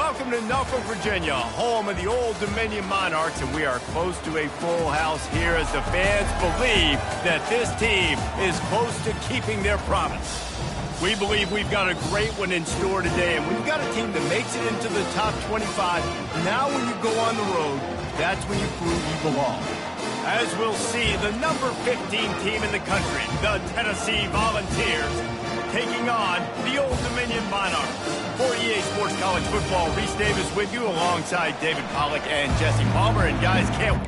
Welcome to Norfolk, Virginia, home of the Old Dominion Monarchs, and we are close to a full house here as the fans believe that this team is close to keeping their promise. We believe we've got a great one in store today, and we've got a team that makes it into the top 25. Now when you go on the road, that's when you prove you belong. As we'll see, the number 15 team in the country, the Tennessee Volunteers, taking on the Old Dominion Monarchs. For EA Sports College Football, Reese Davis with you alongside David Pollack and Jesse Palmer. And guys, can't...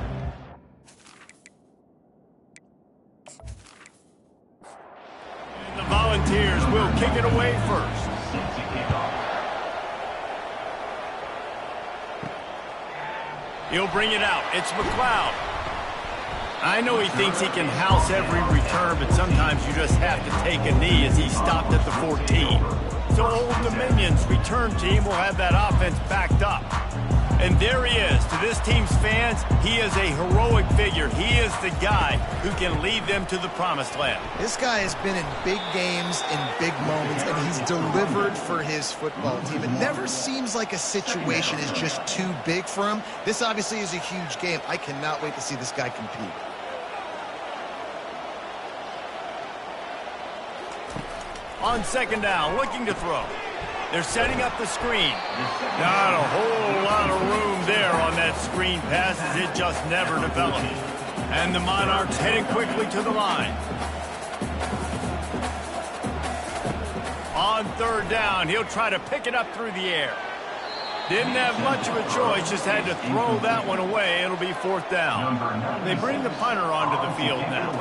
And the Volunteers will kick it away first. He'll bring it out. It's McLeod. I know he thinks he can house every return, but sometimes you just have to take a knee as he stopped at the 14. So Old Dominion's return team will have that offense backed up. And there he is. To this team's fans, he is a heroic figure. He is the guy who can lead them to the promised land. This guy has been in big games, in big moments, and he's delivered for his football team. It never seems like a situation is just too big for him. This obviously is a huge game. I cannot wait to see this guy compete. On second down, looking to throw. They're setting up the screen. Not a whole lot of room there on that screen pass as it just never developed. And the Monarchs heading quickly to the line. On third down, he'll try to pick it up through the air. Didn't have much of a choice, just had to throw that one away. It'll be fourth down. They bring the punter onto the field now.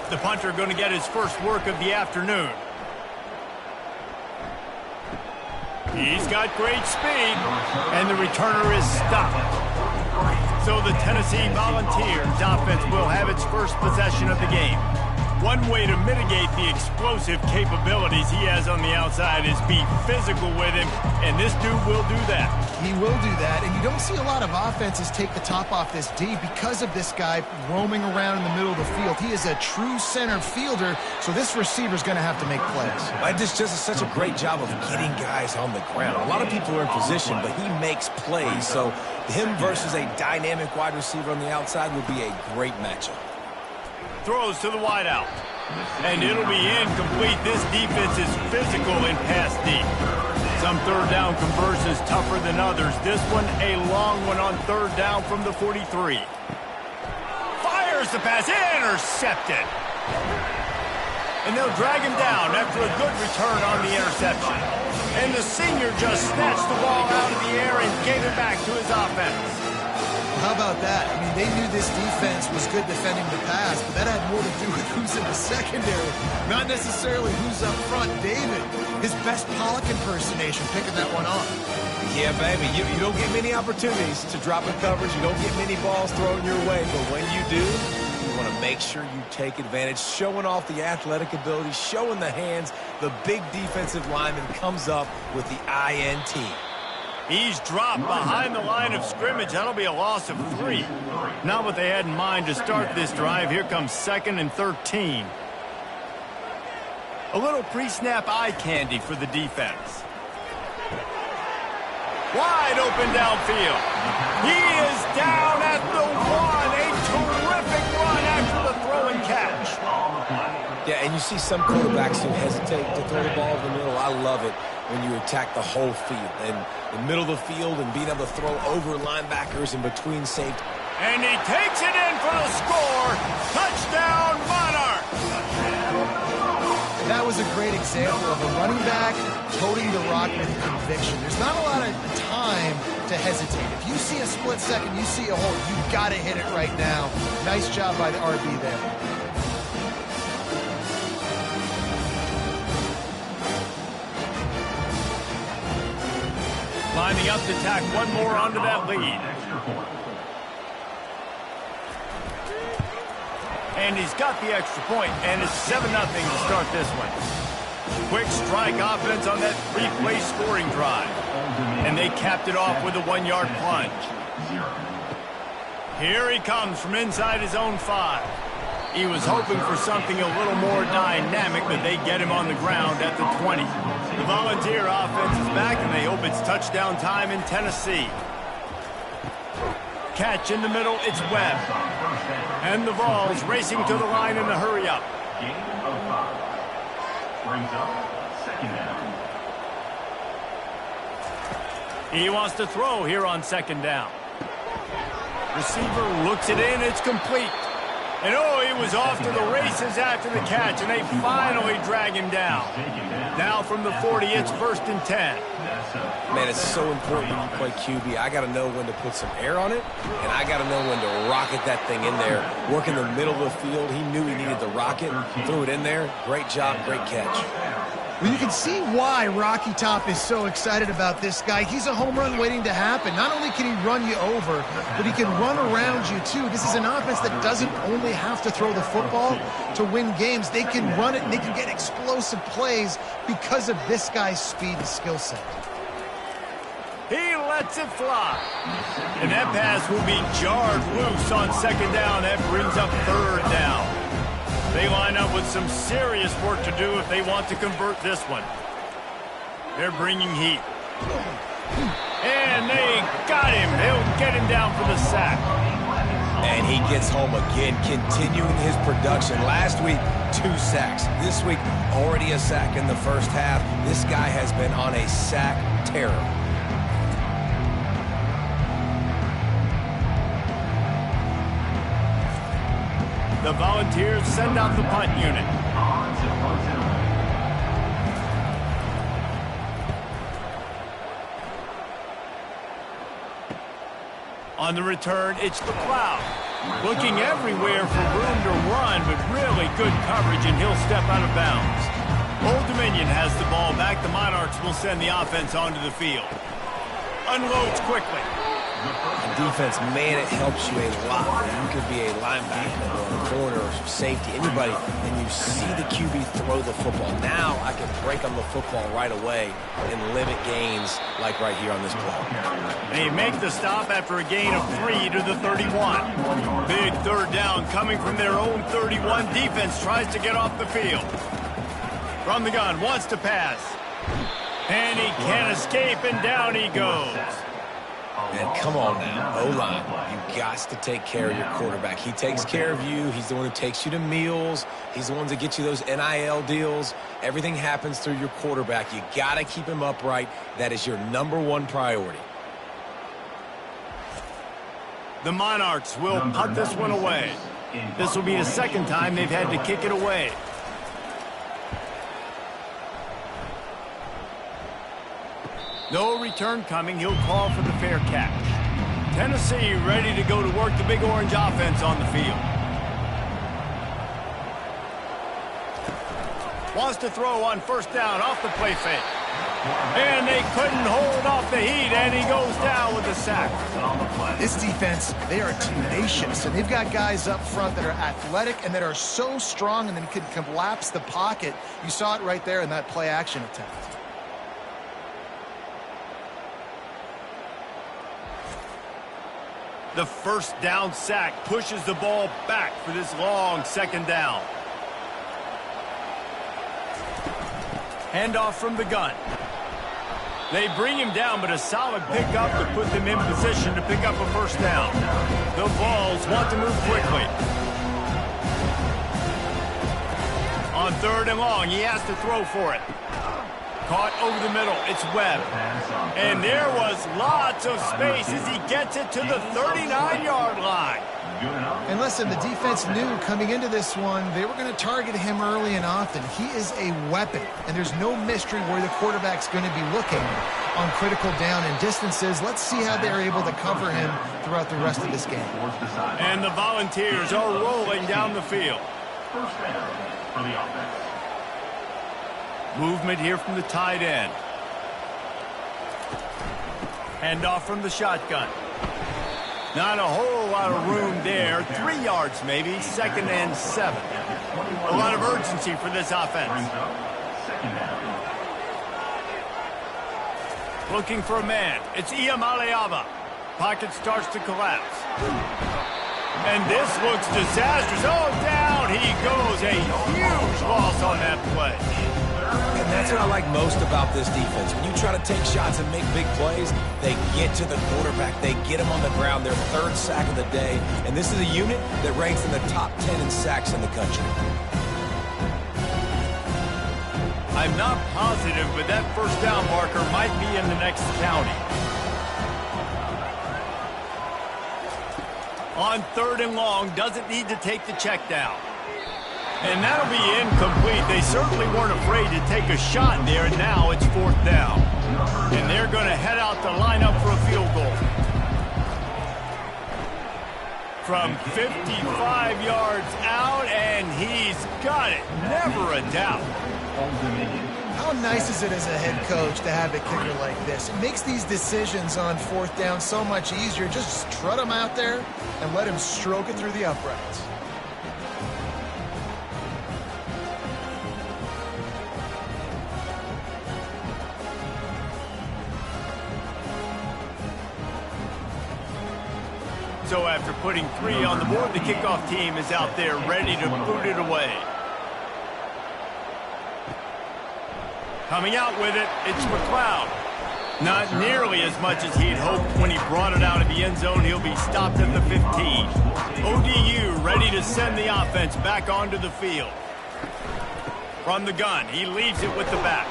The punter going to get his first work of the afternoon. He's got great speed, and the returner is stopped. So the Tennessee Volunteers offense will have its first possession of the game. One way to mitigate the explosive capabilities he has on the outside is be physical with him, and this dude will do that. He will do that, and you don't see a lot of offenses take the top off this D because of this guy roaming around in the middle of the field. He is a true center fielder, so this receiver's going to have to make plays. This just is such a great job of getting guys on the ground. A lot of people are in position, but he makes plays, so him versus a dynamic wide receiver on the outside would be a great matchup. Throws to the wideout. And it'll be incomplete. This defense is physical in pass deep. Some third down conversions tougher than others. This one, a long one on third down from the 43. Fires the pass. Intercepted. And they'll drag him down after a good return on the interception. And the senior just snatched the ball out of the air and gave it back to his offense. How about that? I mean, they knew this defense was good defending the pass, but that had more to do with who's in the secondary, not necessarily who's up front. David, his best Pollock impersonation, picking that one off. Yeah, baby, you don't get many opportunities to drop in coverage. You don't get many balls thrown your way, but when you do, you want to make sure you take advantage, showing off the athletic ability, showing the hands. The big defensive lineman comes up with the INT. He's dropped behind the line of scrimmage. That'll be a loss of 3. Not what they had in mind to start this drive. Here comes 2nd and 13. A little pre-snap eye candy for the defense. Wide open downfield. He is down at the 1. A terrific run after the throw and catch. Yeah, and you see some quarterbacks who hesitate to throw the ball in the middle. I love it when you attack the whole field. And the middle of the field and being able to throw over linebackers in between safety. And he takes it in for the score. Touchdown, Monarchs! That was a great example of a running back toting the rock with conviction. There's not a lot of time to hesitate. If you see a split second, you see a hole, you got to hit it right now. Nice job by the RB there. Lining up to tack one more onto that lead. And he's got the extra point, and it's 7-0 to start this one. Quick strike offense on that 3-play scoring drive. And they capped it off with a 1-yard plunge. Here he comes from inside his own 5. He was hoping for something a little more dynamic, but they get him on the ground at the 20. The Volunteer offense is back, and they hope it's touchdown time in Tennessee. Catch in the middle, it's Webb. And the Vols racing to the line in the hurry-up. Gain of 5. Brings up 2nd down. He wants to throw here on 2nd down. Receiver looks it in, it's complete. And oh, he was off to the races after the catch, and they finally drag him down. Now from the 40, it's 1st and 10. Man, it's so important when you play QB. I got to know when to put some air on it, and I got to know when to rocket that thing in there. Work in the middle of the field. He knew he needed the rocket, threw it in there. Great job, great catch. Well, you can see why Rocky Top is so excited about this guy. He's a home run waiting to happen. Not only can he run you over, but he can run around you, too. This is an offense that doesn't only have to throw the football to win games. They can run it, and they can get explosive plays because of this guy's speed and skill set. He lets it fly. And that pass will be jarred loose on 2nd down. That brings up 3rd down. They line up with some serious work to do if they want to convert this one. They're bringing heat. And they got him. They'll get him down for the sack. And he gets home again, continuing his production. Last week, 2 sacks. This week, already a sack in the first half. This guy has been on a sack terror. The Volunteers send out the punt unit. On the return, it's the Plow. Looking everywhere for room to run, but really good coverage, and he'll step out of bounds. Old Dominion has the ball back. The Monarchs will send the offense onto the field. Unloads quickly. Defense, man, it helps you a lot. You could be a linebacker or a corner or safety, anybody, and you see the QB throw the football. Now I can break on the football right away and limit gains like right here on this play. They make the stop after a gain of 3 to the 31. Big 3rd down coming from their own 31. Defense tries to get off the field. From the gun, wants to pass. And he can't escape, and down he goes. Man, come on now, O-line. You got to take care of your quarterback. He takes care of you. He's the one who takes you to meals. He's the one that gets you those NIL deals. Everything happens through your quarterback. You got to keep him upright. That is your #1 priority. The Monarchs will punt this one away. This will be the 2nd time they've had to kick it away. No return coming. He'll call for the fair catch. Tennessee ready to go to work the Big Orange offense on the field. Wants to throw on 1st down off the play fake. And they couldn't hold off the heat, and he goes down with a sack. This defense, they are tenacious, and they've got guys up front that are athletic and that are so strong and then can collapse the pocket. You saw it right there in that play-action attempt. The 1st down sack pushes the ball back for this long 2nd down. Handoff from the gun. They bring him down, but a solid pickup to put them in position to pick up a 1st down. The Vols want to move quickly. On 3rd and long, he has to throw for it. Caught over the middle. It's Webb. And there was lots of space as he gets it to the 39-yard line. And listen, the defense knew coming into this one, they were going to target him early and often. He is a weapon, and there's no mystery where the quarterback's going to be looking on critical down and distances. Let's see how they're able to cover him throughout the rest of this game. And the Volunteers are rolling down the field. 1st down for the offense. Movement here from the tight end. Handoff from the shotgun. Not a whole lot of room there. 3 yards maybe. 2nd and 7. A lot of urgency for this offense. Looking for a man. It's Iamaleava. Pocket starts to collapse. And this looks disastrous. Oh, down he goes. A huge loss on that play. And that's what I like most about this defense. When you try to take shots and make big plays, they get to the quarterback. They get him on the ground. Their third sack of the day. And this is a unit that ranks in the top 10 in sacks in the country. I'm not positive, but that first down marker might be in the next county. On 3rd and long, doesn't need to take the check down. And that'll be incomplete. They certainly weren't afraid to take a shot there, and now it's 4th down. And they're going to head out to line up for a field goal. From 55 yards out, and he's got it. Never a doubt. How nice is it as a head coach to have a kicker like this? It makes these decisions on 4th down so much easier. Just strut him out there and let him stroke it through the uprights. So after putting 3 on the board, the kickoff team is out there ready to boot it away. Coming out with it, it's McLeod. Not nearly as much as he'd hoped when he brought it out of the end zone. He'll be stopped at the 15. ODU ready to send the offense back onto the field. From the gun, he leaves it with the back.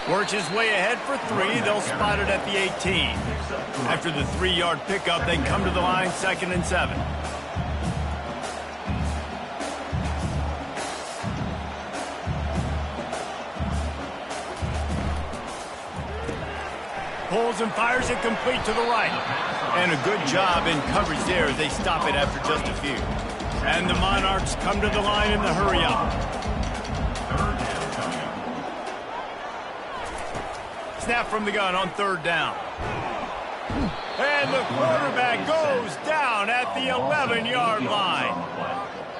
Works his way ahead for 3. They'll spot it at the 18. After the 3-yard pickup, they come to the line, 2nd and 7. Pulls and fires it complete to the right. And a good job in coverage there as they stop it after just a few. And the Monarchs come to the line in the hurry-up. Snap from the gun on 3rd down. And the quarterback goes down at the 11-yard line.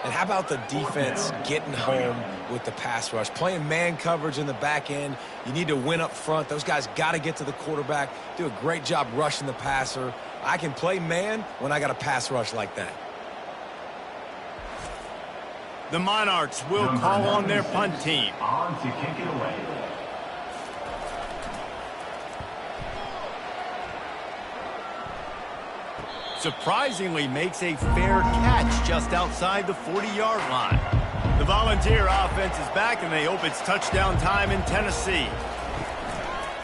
And how about the defense getting home with the pass rush? Playing man coverage in the back end. You need to win up front. Those guys got to get to the quarterback. Do a great job rushing the passer. I can play man when I got a pass rush like that. The Monarchs will call on their punt team. On to kick it away. Surprisingly makes a fair catch just outside the 40-yard line. The Volunteer offense is back, and they hope it's touchdown time in Tennessee.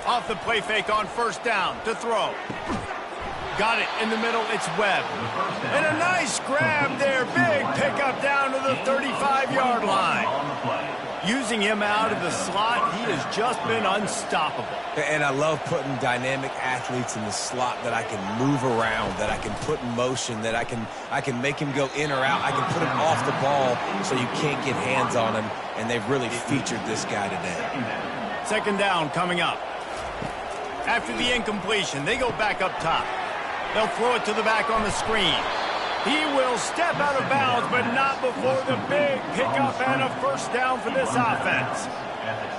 Off the play fake on 1st down to throw. Got it in the middle, it's Webb. And a nice grab there, big pickup down to the 35-yard line. Using him out of the slot, he has just been unstoppable. And I love putting dynamic athletes in the slot that I can move around, that I can put in motion, that I can make him go in or out. I can put him off the ball so you can't get hands on him, and they've really featured this guy today. 2nd down coming up. After the incompletion, they go back up top. They'll throw it to the back on the screen. He will step out of bounds, but not before the big pickup and a 1st down for this offense.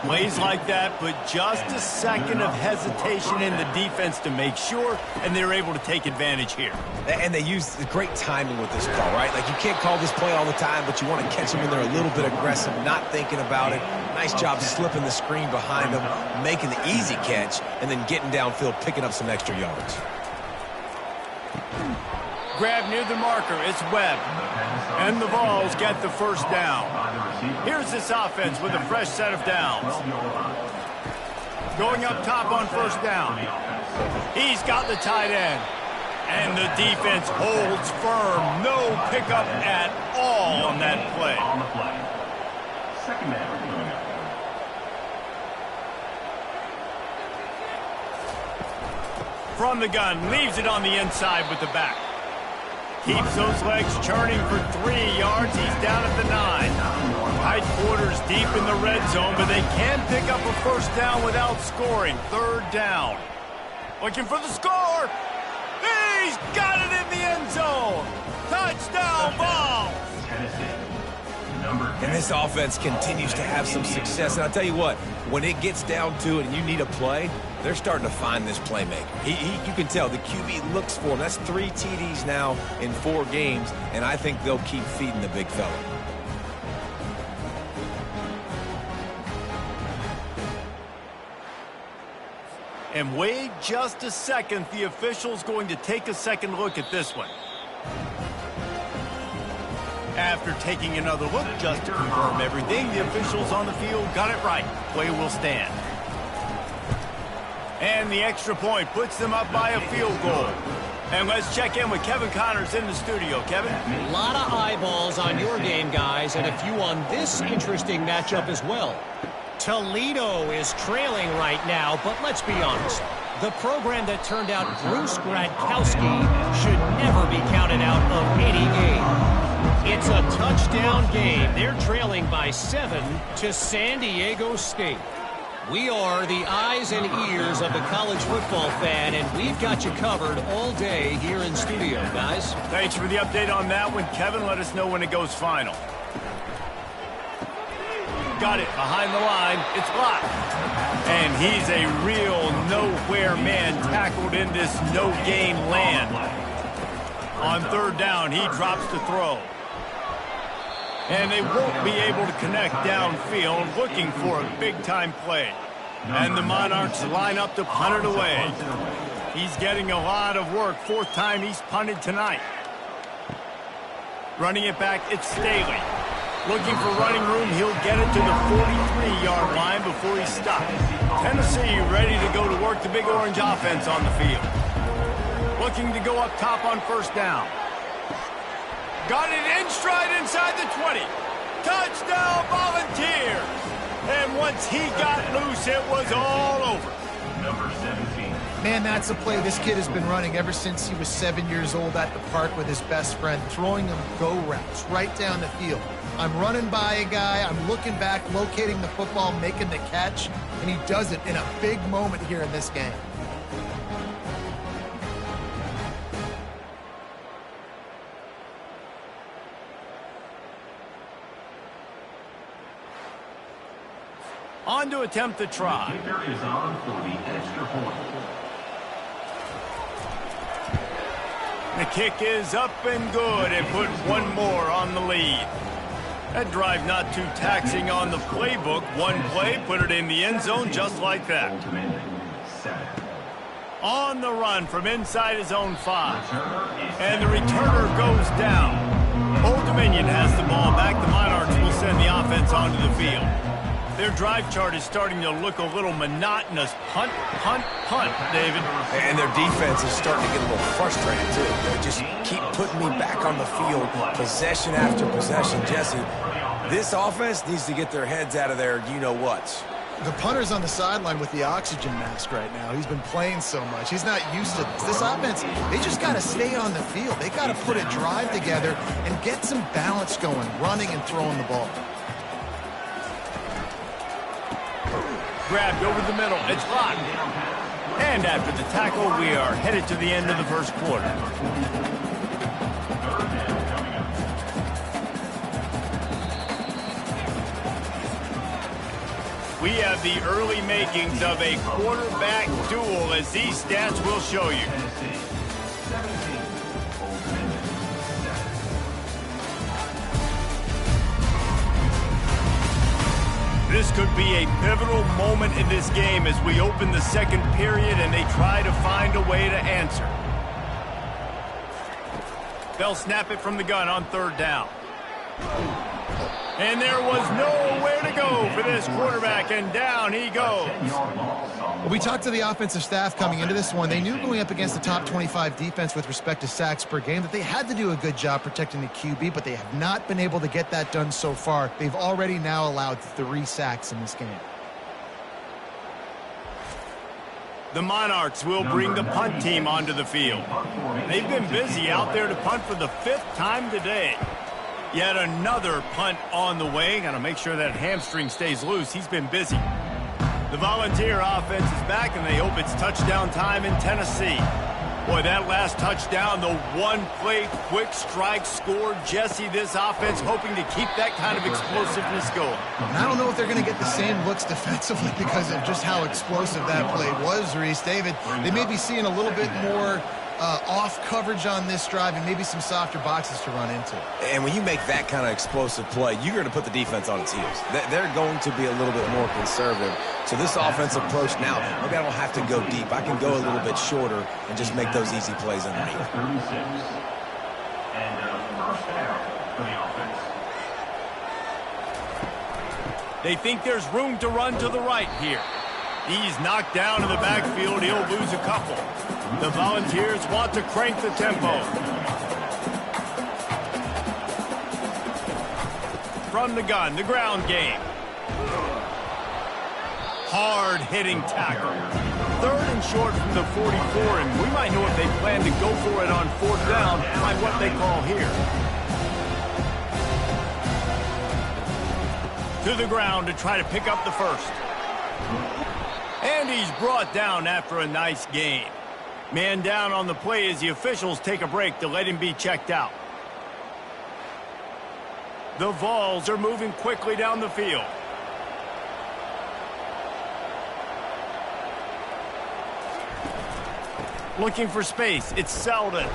Plays like that put just a second of hesitation in the defense to make sure, and they're able to take advantage here. And they use great timing with this call, right? Like, you can't call this play all the time, but you want to catch them when they're a little bit aggressive, not thinking about it. Nice job slipping the screen behind them, making the easy catch, and then getting downfield, picking up some extra yards. Grab near the marker, it's Webb. And the Vols get the 1st down. Here's this offense with a fresh set of downs. Going up top on 1st down. He's got the tight end. And the defense holds firm. No pickup at all on that play. 2nd down. From the gun, leaves it on the inside with the back. Keeps those legs churning for 3 yards. He's down at the 9. Tight quarters deep in the red zone, but they can pick up a 1st down without scoring. 3rd down. Looking for the score. He's got it in the end zone. Touchdown ball. And this offense continues to have some success. And I'll tell you what, when it gets down to it and you need a play, they're starting to find this playmaker. You can tell the QB looks for him. That's 3 TDs now in 4 games, and I think they'll keep feeding the big fella. And wait just a second. The official's going to take a second look at this one. After taking another look just to confirm everything, the officials on the field got it right. Play will stand. And the extra point puts them up by a field goal. And let's check in with Kevin Connors in the studio. Kevin? A lot of eyeballs on your game, guys, and a few on this interesting matchup as well. Toledo is trailing right now, but let's be honest. The program that turned out Bruce Gradkowski should never be counted out of any game. It's a touchdown game. They're trailing by 7 to San Diego State. We are the eyes and ears of the college football fan, and we've got you covered all day here in studio, guys. Thanks for the update on that one, Kevin. Let us know when it goes final. Got it behind the line. It's blocked. And he's a real nowhere man tackled in this no-gain land. On third down, he drops the throw. And they won't be able to connect downfield, looking for a big-time play. And the Monarchs line up to punt it away. He's getting a lot of work. Fourth time he's punted tonight. Running it back, it's Staley. Looking for running room, he'll get it to the 43-yard line before he stops. Tennessee ready to go to work the Big Orange offense on the field. Looking to go up top on first down. Got it in stride inside the 20. Touchdown, Volunteers. And once he got loose, it was all over. Number 17. Man, that's a play this kid has been running ever since he was 7 years old at the park with his best friend, throwing him go routes right down the field. I'm running by a guy, I'm looking back, locating the football, making the catch, and he does it in a big moment here in this game. On to attempt the try. The kicker is on for the extra point. The kick is up and good and put one more on the lead. That drive not too taxing on the playbook. One play, put it in the end zone just like that. On the run from inside his own 5. And the returner goes down. Old Dominion has the ball back. The Monarchs will send the offense onto the field. Their drive chart is starting to look a little monotonous. Punt, punt, punt, David. And their defense is starting to get a little frustrated, too. They just keep putting me back on the field, possession after possession. Jesse, this offense needs to get their heads out of their you-know-whats. The punter's on the sideline with the oxygen mask right now. He's been playing so much. He's not used to this. This offense, they just got to stay on the field. They got to put a drive together and get some balance going, running and throwing the ball. Grabbed over the middle. It's locked. And after the tackle, we are headed to the end of the first quarter. We have the early makings of a quarterback duel, as these stats will show you. This could be a pivotal moment in this game as we open the second period and they try to find a way to answer. They'll snap it from the gun on third down. And there was nowhere to go for this quarterback, and down he goes. Well, we talked to the offensive staff coming into this one. They knew going up against the top 25 defense with respect to sacks per game that they had to do a good job protecting the QB, but they have not been able to get that done so far. They've already now allowed 3 sacks in this game. The Monarchs will bring the punt team onto the field. They've been busy out there to punt for the 5th time today. Yet another punt on the way. Got to make sure that hamstring stays loose. He's been busy. The Volunteer offense is back, and they hope it's touchdown time in Tennessee. Boy, that last touchdown, the one-play quick strike score. Jesse, this offense hoping to keep that kind of explosiveness going. And I don't know if they're going to get the same looks defensively because of just how explosive that play was, Reese. David, they may be seeing a little bit more off coverage on this drive and maybe some softer boxes to run into. And when you make that kind of explosive play, you're going to put the defense on its heels. They're going to be a little bit more conservative. So this offensive approach now, maybe I don't have to go deep. I can go a little bit shorter and just make those easy plays underneath. 36. And first down for the offense. They think there's room to run to the right here. He's knocked down in the backfield. He'll lose a couple. The Volunteers want to crank the tempo. From the gun, the ground game. Hard-hitting tackle. 3rd and short from the 44, and we might know if they plan to go for it on 4th down by what they call here. To the ground to try to pick up the first. And he's brought down after a nice gain. Man down on the play as the officials take a break to let him be checked out. The Vols are moving quickly down the field. Looking for space. It's Selden.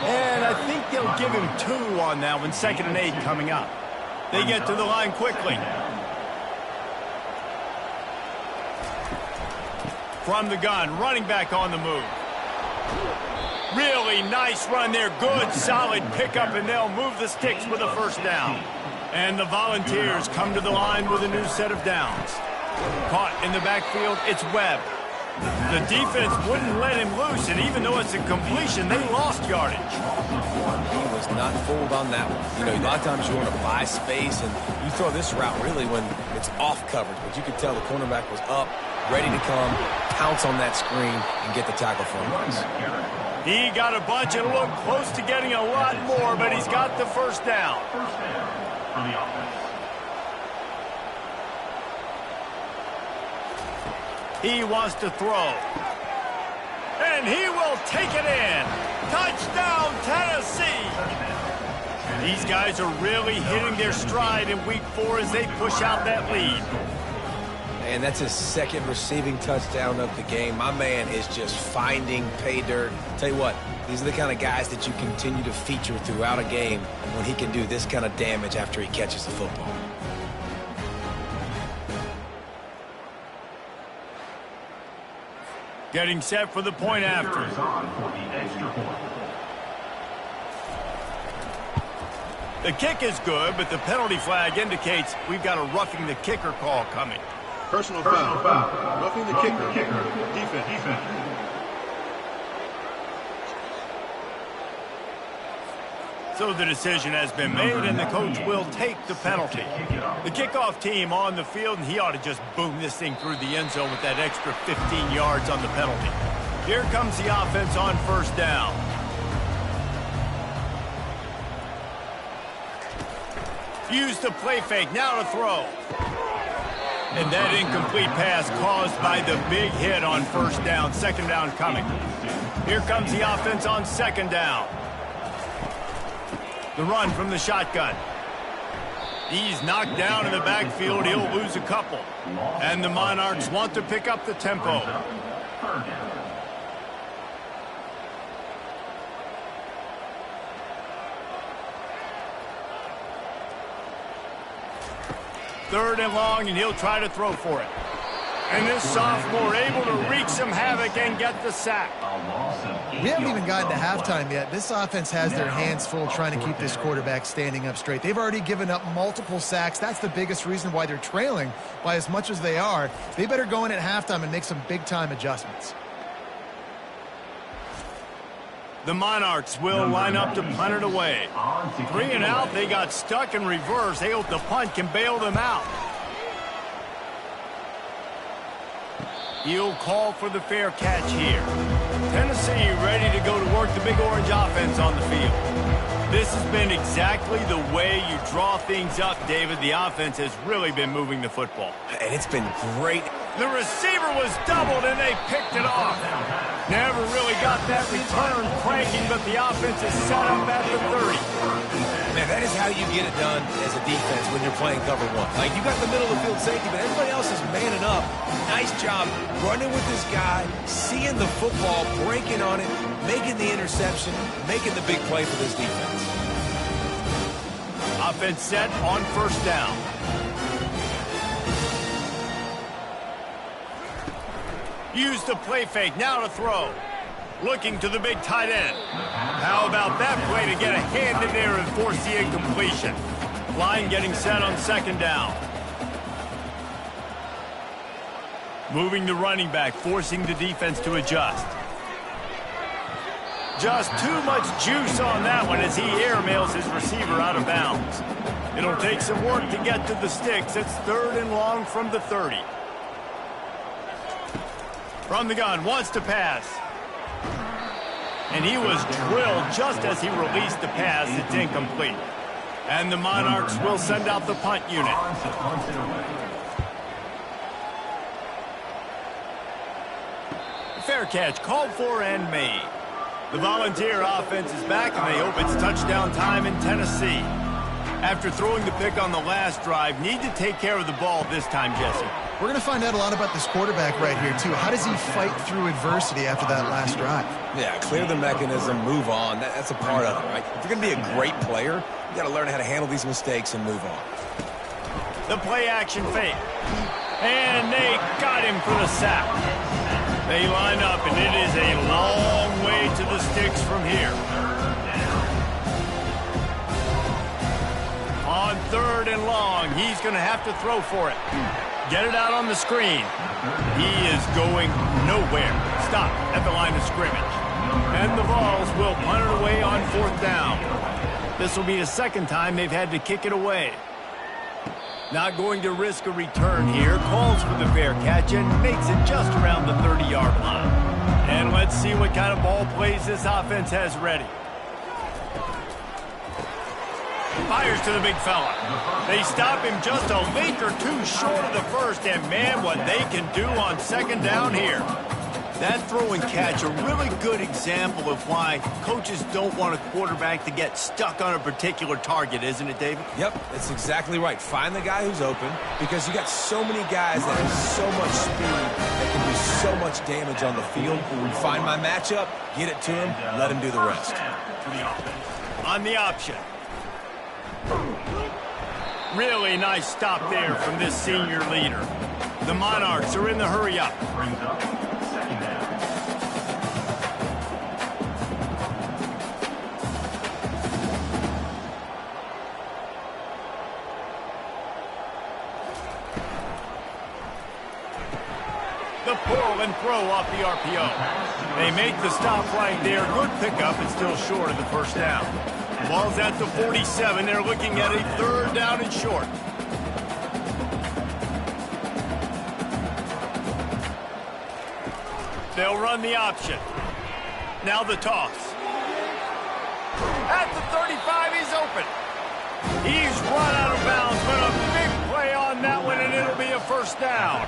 And I think they'll give him 2 on that one. 2nd and 8 coming up. They get to the line quickly. From the gun, running back on the move. Really nice run there. Good, solid pickup, and they'll move the sticks with a first down. And the Volunteers come to the line with a new set of downs. Caught in the backfield, it's Webb. The defense wouldn't let him loose, and even though it's a completion, they lost yardage. He was not fooled on that one. You know, a lot of times you want to buy space, and you throw this route really when it's off coverage. But you could tell the cornerback was up, ready to come, pounce on that screen, and get the tackle for him. He got a bunch and looked close to getting a lot more, but he's got the first down. First down for the offense. He wants to throw. And he will take it in. Touchdown, Tennessee! These guys are really hitting their stride in week 4 as they push out that lead. And that's his 2nd receiving touchdown of the game. My man is just finding pay dirt. Tell you what, these are the kind of guys that you continue to feature throughout a game when he can do this kind of damage after he catches the football. Getting set for the point after. The kick is good, but the penalty flag indicates we've got a roughing the kicker call coming. Personal foul. Roughing the kicker. Defense. So the decision has been made, and the coach will take the penalty. The kickoff team on the field, and he ought to just boom this thing through the end zone with that extra 15 yards on the penalty. Here comes the offense on first down. Used the play fake, now to throw. And that incomplete pass caused by the big hit on first down. 2nd down coming. Here comes the offense on 2nd down. The run from the shotgun. He's knocked down in the backfield. He'll lose a couple. And the Monarchs want to pick up the tempo. 3rd and long, and he'll try to throw for it. And this sophomore able to wreak some havoc and get the sack. We haven't even gotten to halftime yet. This offense has their hands full trying to keep this quarterback standing up straight. They've already given up multiple sacks. That's the biggest reason why they're trailing by as much as they are. They better go in at halftime and make some big-time adjustments. The Monarchs will line up to punt it away. 3 and out, they got stuck in reverse. They hope the punt can bail them out. He'll call for the fair catch here. Tennessee ready to go to work the Big Orange offense on the field. This has been exactly the way you draw things up, David. The offense has really been moving the football. And it's been great. The receiver was doubled, and they picked it off. Never really got that return cranking, but the offense is set up at the 30. Man, that is how you get it done as a defense when you're playing cover one. Like, you got the middle of the field safety, but everybody else is manning up. Nice job running with this guy, seeing the football, breaking on it, making the interception, making the big play for this defense. Offense set on first down. Use the play fake, now to throw. Looking to the big tight end. How about that play to get a hand in there and force the incompletion? Line getting set on second down. Moving the running back, forcing the defense to adjust. Just too much juice on that one as he airmails his receiver out of bounds. It'll take some work to get to the sticks. It's 3rd and long from the 30. From the gun, wants to pass. And he was drilled just as he released the pass. It's incomplete. And the Monarchs will send out the punt unit. Fair catch called for and made. The Volunteer offense is back, and they hope it's touchdown time in Tennessee. After throwing the pick on the last drive, need to take care of the ball this time, Jesse. We're going to find out a lot about this quarterback right here, too. How does he fight through adversity after that last drive? Yeah, clear the mechanism, move on. That's a part of it, right? If you're going to be a great player, you got to learn how to handle these mistakes and move on. The play-action fake. And they got him for the sack. They line up, and it is a long way to the sticks from here. On 3rd and long, he's going to have to throw for it. Get it out on the screen. He is going nowhere. Stop at the line of scrimmage. And the Vols will punt it away on 4th down. This will be the second time they've had to kick it away. Not going to risk a return here. Calls for the fair catch and makes it just around the 30-yard line. And let's see what kind of ball plays this offense has ready. Fires to the big fella. They stop him just a link or two short of the first, and man, what they can do on second down here. That throw and catch, a really good example of why coaches don't want a quarterback to get stuck on a particular target, isn't it, David? Yep, that's exactly right. Find the guy who's open, because you got so many guys that have so much speed that can do so much damage on the field. Find my matchup, get it to him, let him do the rest. On the option. Really nice stop there from this senior leader. The Monarchs are in the hurry-up. The pull and throw off the RPO. They make the stop right there. Good pickup and still short of the first down. Ball's at the 47. They're looking at a 3rd down and short. They'll run the option. Now the toss. At the 35, he's open. He's run out of bounds, but a big play on that one, and it'll be a first down.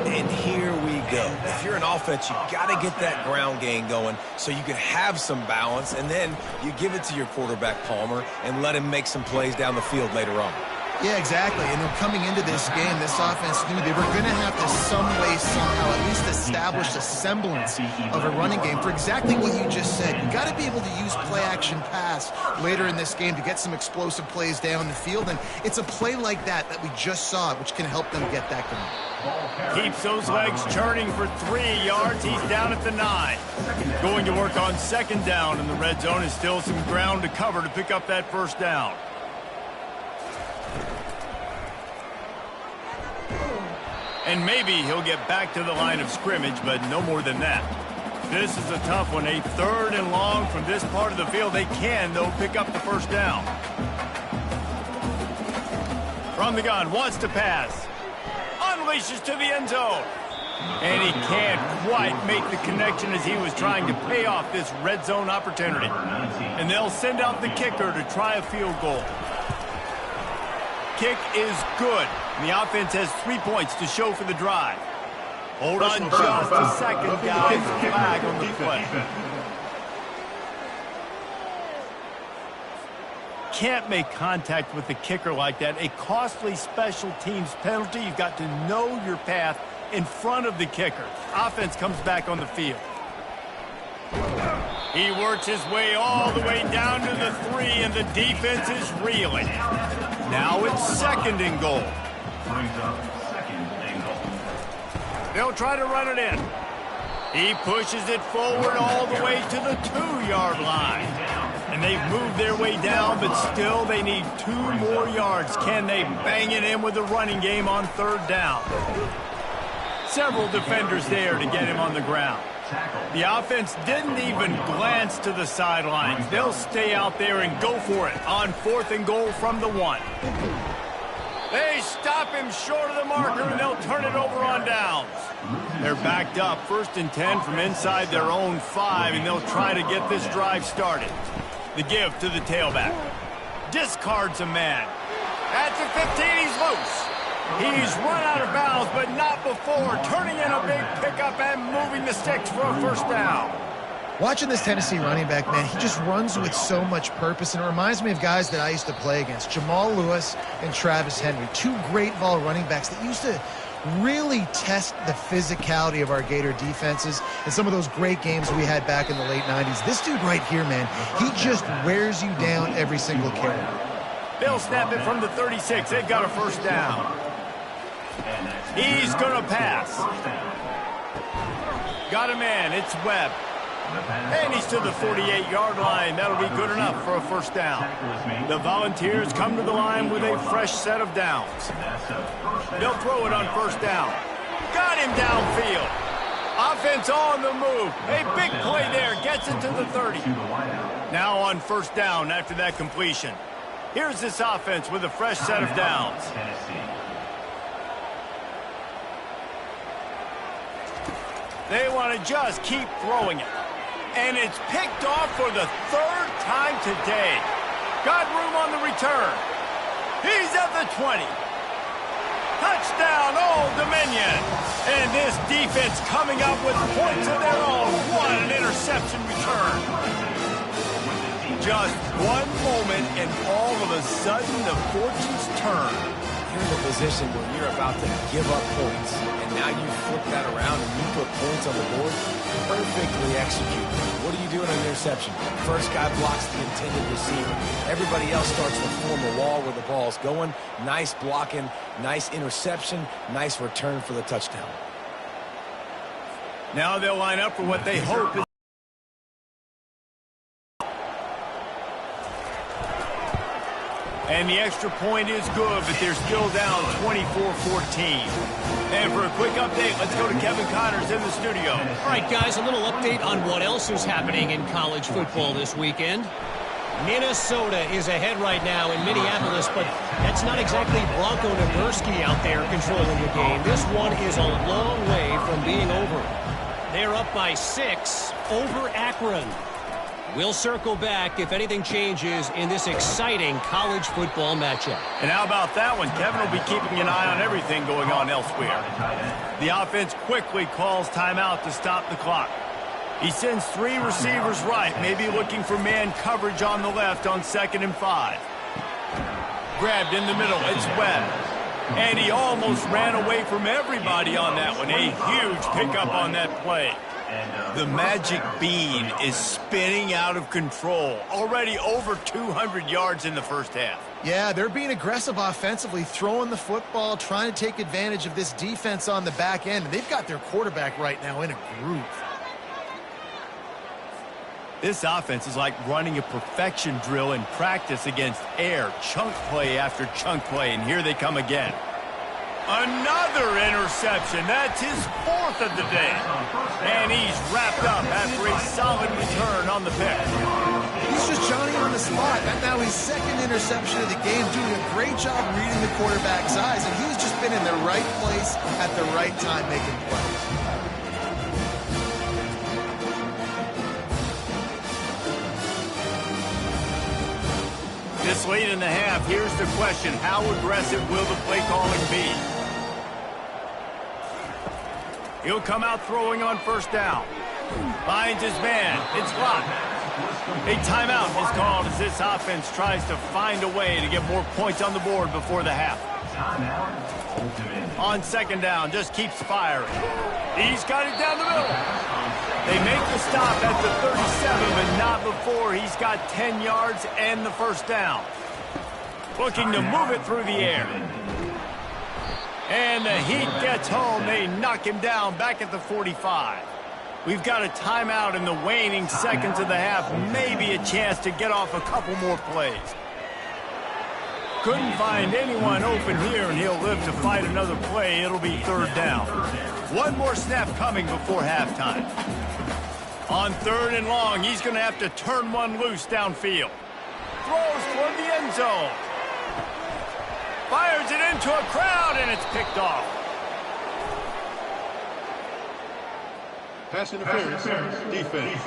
And here we go. If you're an offense, you got to get that ground game going so you can have some balance, and then you give it to your quarterback, Palmer, and let him make some plays down the field later on. Yeah, exactly. And coming into this game, this offense knew they were going to have to some way, somehow, at least establish a semblance of a running game for exactly what you just said. You got to be able to use play-action pass later in this game to get some explosive plays down the field. And it's a play like that we just saw, which can help them get that going. Keeps those legs churning for 3 yards. He's down at the 9. Going to work on second down, and the red zone is still some ground to cover to pick up that first down. And maybe he'll get back to the line of scrimmage, but no more than that. This is a tough one. A 3rd and long from this part of the field. They can, though, pick up the first down. From the gun, wants to pass. Unleashes to the end zone. And he can't quite make the connection as he was trying to pay off this red zone opportunity. And they'll send out the kicker to try a field goal. Kick is good. The offense has 3 points to show for the drive. Hold on just a second, guys. Flag on the play. Can't make contact with the kicker like that. A costly special teams penalty. You've got to know your path in front of the kicker. Offense comes back on the field. He works his way all the way down to the 3, and the defense is reeling. Now it's 2nd and goal. Brings up 2nd and goal. They'll try to run it in. He pushes it forward all the way to the 2-yard line. And they've moved their way down, but still they need 2 more yards. Can they bang it in with the running game on 3rd down? Several defenders there to get him on the ground. The offense didn't even glance to the sidelines. They'll stay out there and go for it on 4th and goal from the 1. They stop him short of the marker, and they'll turn it over on downs. They're backed up 1st and 10 from inside their own 5, and they'll try to get this drive started. The give to the tailback. Discards a man. At the 15, he's loose. He's run out of bounds, but not before turning in a big pickup and moving the sticks for a 1st down. Watching this Tennessee running back, man, he just runs with so much purpose, and it reminds me of guys that I used to play against, Jamal Lewis and Travis Henry, 2 great ball running backs that used to really test the physicality of our Gator defenses and some of those great games we had back in the late 90s. This dude right here, man, he just wears you down every single carry. They'll snap it from the 36. They've got a 1st down. He's going to pass. Got a man. It's Webb. And he's to the 48-yard line. That'll be good enough for a 1st down. The Volunteers come to the line with a fresh set of downs. They'll throw it on 1st down. Got him downfield. Offense on the move. A big play there. Gets it to the 30. Now on 1st down after that completion. Here's this offense with a fresh set of downs. They want to just keep throwing it. And it's picked off for the 3rd time today. Got room on the return. He's at the 20. Touchdown, Old Dominion. And this defense coming up with points of their own. What an interception return. Just one moment, and all of a sudden, the fortunes turn. You're in a position where you're about to give up points, and now you flip that around and you put points on the board. Perfectly executed. What do you do in an interception? First guy blocks the intended receiver. Everybody else starts to form a wall where the ball's going. Nice blocking, nice interception, nice return for the touchdown. Now they'll line up for what they hope is and the extra point is good, but they're still down 24-14. And for a quick update, let's go to Kevin Connors in the studio. All right, guys, a little update on what else is happening in college football this weekend. Minnesota is ahead right now in Minneapolis, but that's not exactly Bronco Nagurski out there controlling the game. This one is a long way from being over. They're up by 6 over Akron. We'll circle back if anything changes in this exciting college football matchup. And how about that one? Kevin will be keeping an eye on everything going on elsewhere. The offense quickly calls timeout to stop the clock. He sends 3 receivers right, maybe looking for man coverage on the left on 2nd and 5. Grabbed in the middle, it's Webb. And he almost ran away from everybody on that one. A huge pickup on that play. The magic bean is spinning out of control. Already over 200 yards in the 1st half. Yeah, they're being aggressive offensively, throwing the football, trying to take advantage of this defense on the back end. They've got their quarterback right now in a groove. This offense is like running a perfection drill in practice against air. Chunk play after chunk play, and here they come again. Another interception. That's his 4th of the day. And he's wrapped up after a solid return on the pick. He's just Johnny on the spot. And now his 2nd interception of the game, doing a great job reading the quarterback's eyes. And he's just been in the right place at the right time making plays. This late in the half, here's the question. How aggressive will the play calling be? He'll come out throwing on first down. Finds his man. It's locked. A timeout is called as this offense tries to find a way to get more points on the board before the half. On second down, just keeps firing. He's got it down the middle. They make the stop at the 37, but not before he's got 10 yards and the first down. Looking to move it through the air. And the Heat gets home. They knock him down back at the 45. We've got a timeout in the waning seconds of the half. Maybe a chance to get off a couple more plays. Couldn't find anyone open here, and he'll live to fight another play. It'll be third down. One more snap coming before halftime. On third and long, he's going to have to turn one loose downfield. Throws toward the end zone. Fires it into a crowd, and it's picked off. Pass interference. Defense.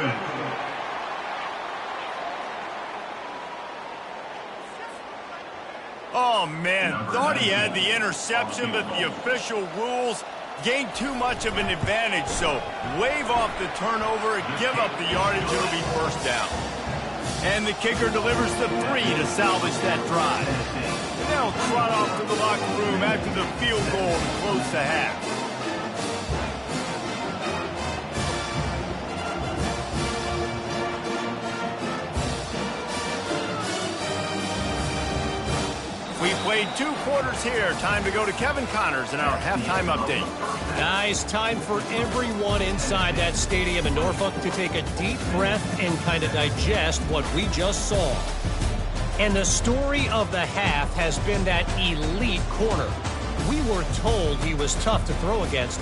Oh, man, thought he had the interception, but the official rules gained too much of an advantage, so wave off the turnover and give up the yardage. It'll be first down. And the kicker delivers the 3 to salvage that drive. They'll trot off to the locker room after the field goal to close the half. We played 2 quarters here. Time to go to Kevin Connors in our halftime update. Guys, time for everyone inside that stadium in Norfolk to take a deep breath and kind of digest what we just saw. And the story of the half has been that elite corner. We were told he was tough to throw against.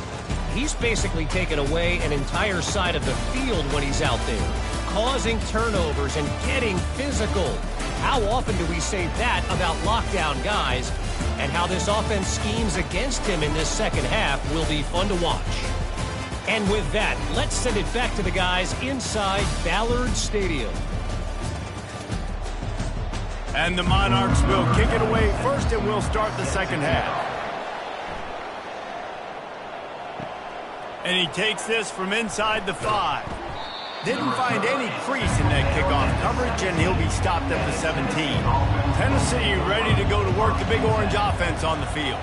He's basically taken away an entire side of the field when he's out there, causing turnovers and getting physical. How often do we say that about lockdown guys? And how this offense schemes against him in this second half will be fun to watch. And with that, let's send it back to the guys inside Ballard Stadium. And the Monarchs will kick it away first, and we'll start the second half. And he takes this from inside the 5. Didn't find any crease in that kickoff coverage, and he'll be stopped at the 17. Tennessee ready to go to work, the Big Orange offense on the field.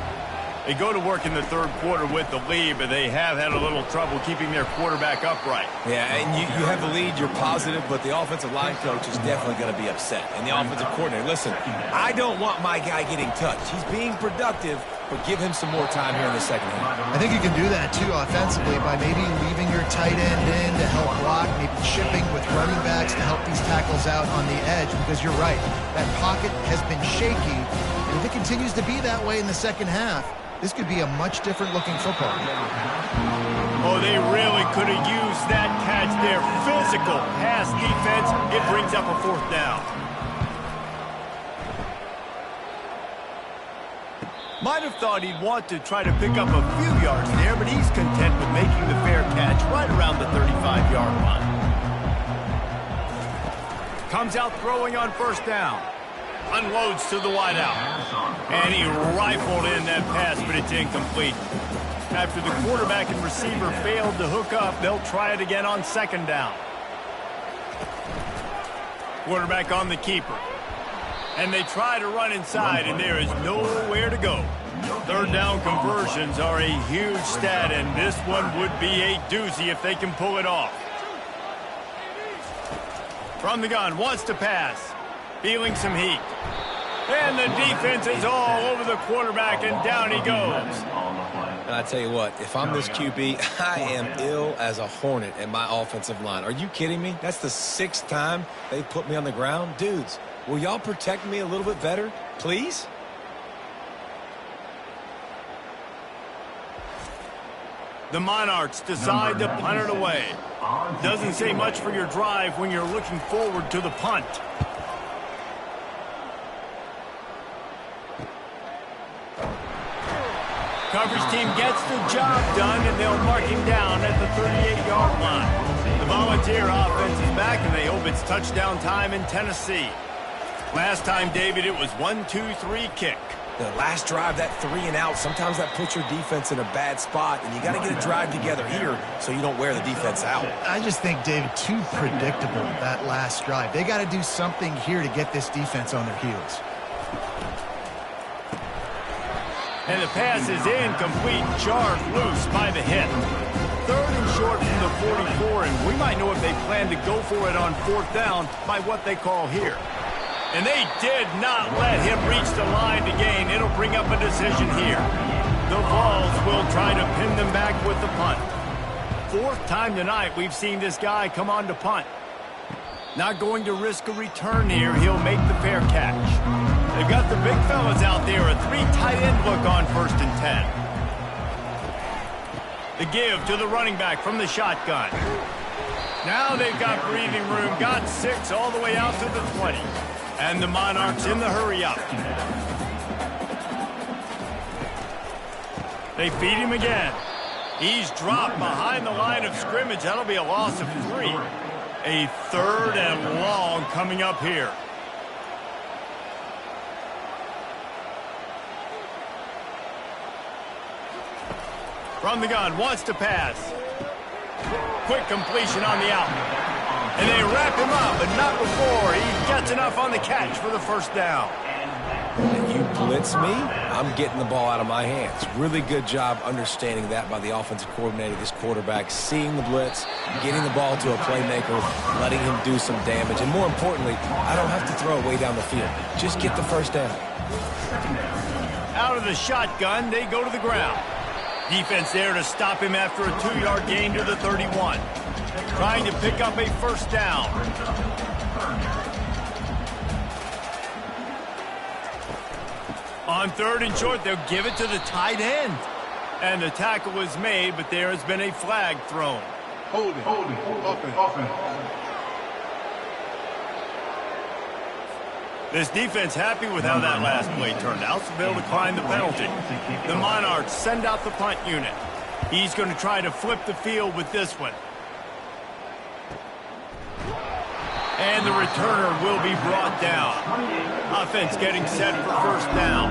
They go to work in the third quarter with the lead, but they have had a little trouble keeping their quarterback upright. Yeah, and you have the lead, you're positive, but the offensive line coach is definitely going to be upset. And the offensive coordinator, listen, I don't want my guy getting touched. He's being productive, but give him some more time here in the second half. I think you can do that, too, offensively, by maybe leaving your tight end in to help block, maybe shipping with running backs to help these tackles out on the edge, because you're right, that pocket has been shaky, and if it continues to be that way in the second half, this could be a much different-looking football. Oh, they really could have used that catch there. Physical pass defense. It brings up a fourth down. Might have thought he'd want to try to pick up a few yards there, but he's content with making the fair catch right around the 35-yard line. Comes out throwing on first down. Unloads to the wideout. And he rifled in that pass, but it's incomplete. After the quarterback and receiver failed to hook up, they'll try it again on second down. Quarterback on the keeper. And they try to run inside, and there is nowhere to go. Third down conversions are a huge stat, and this one would be a doozy if they can pull it off. From the gun, wants to pass. Feeling some heat. And the defense is all over the quarterback, and down he goes. And I tell you what, if I'm this QB, I am ill as a hornet at my offensive line. Are you kidding me? That's the 6th time they put me on the ground. Dudes, will y'all protect me a little bit better, please? The Monarchs decide to punt it away. Doesn't say much for your drive when you're looking forward to the punt. Coverage team gets the job done, and they'll mark him down at the 38-yard line. The Volunteer offense is back, and they hope it's touchdown time in Tennessee. Last time, David, it was 1-2-3 kick. The last drive, that 3 and out, sometimes that puts your defense in a bad spot, and you got to get a drive together here so you don't wear the defense out. I just think, David, too predictable, that last drive. They got to do something here to get this defense on their heels. And the pass is incomplete, charged loose by the hit. 3rd and short from the 44, and we might know if they plan to go for it on 4th down by what they call here. And they did not let him reach the line to gain. It'll bring up a decision here. The Vols will try to pin them back with the punt. 4th time tonight we've seen this guy come on to punt. Not going to risk a return here. He'll make the fair catch. They've got the big fellas out there. A 3 tight end look on 1st and 10. The give to the running back from the shotgun. Now they've got breathing room. Got 6 all the way out to the 20. And the Monarchs in the hurry up. They feed him again. He's dropped behind the line of scrimmage. That'll be a loss of 3. A 3rd and long coming up here. From the gun, wants to pass. Quick completion on the out. And they wrap him up, but not before he gets enough on the catch for the 1st down. And you blitz me, I'm getting the ball out of my hands. Really good job understanding that by the offensive coordinator, this quarterback, seeing the blitz, getting the ball to a playmaker, letting him do some damage. And more importantly, I don't have to throw it way down the field. Just get the 1st down. Out of the shotgun, they go to the ground. Defense there to stop him after a 2-yard gain to the 31. Trying to pick up a 1st down. On 3rd and short, they'll give it to the tight end. And the tackle is made, but there has been a flag thrown. Hold it. Offense. This defense happy with how that last play turned out, so they'll decline the penalty. The Monarchs send out the punt unit. He's going to try to flip the field with this one. And the returner will be brought down. Offense getting set for 1st down.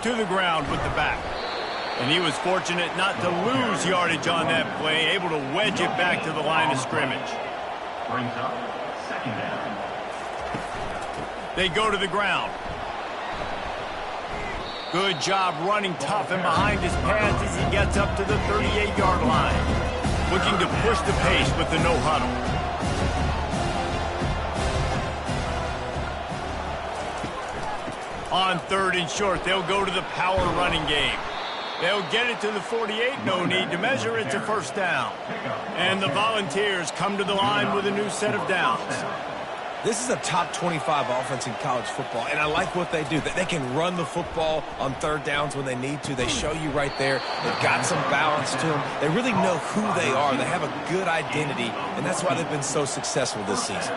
To the ground with the back. And he was fortunate not to lose yardage on that play, able to wedge it back to the line of scrimmage. Brings up 2nd down. They go to the ground. Good job running tough and behind his pads as he gets up to the 38-yard line. Looking to push the pace with the no huddle. On 3rd and short, they'll go to the power running game. They'll get it to the 48, no need to measure, it's a 1st down. And the Volunteers come to the line with a new set of downs. This is a top 25 offense in college football, and I like what they do. They can run the football on 3rd downs when they need to. They show you right there. They've got some balance to them. They really know who they are. They have a good identity, and that's why they've been so successful this season.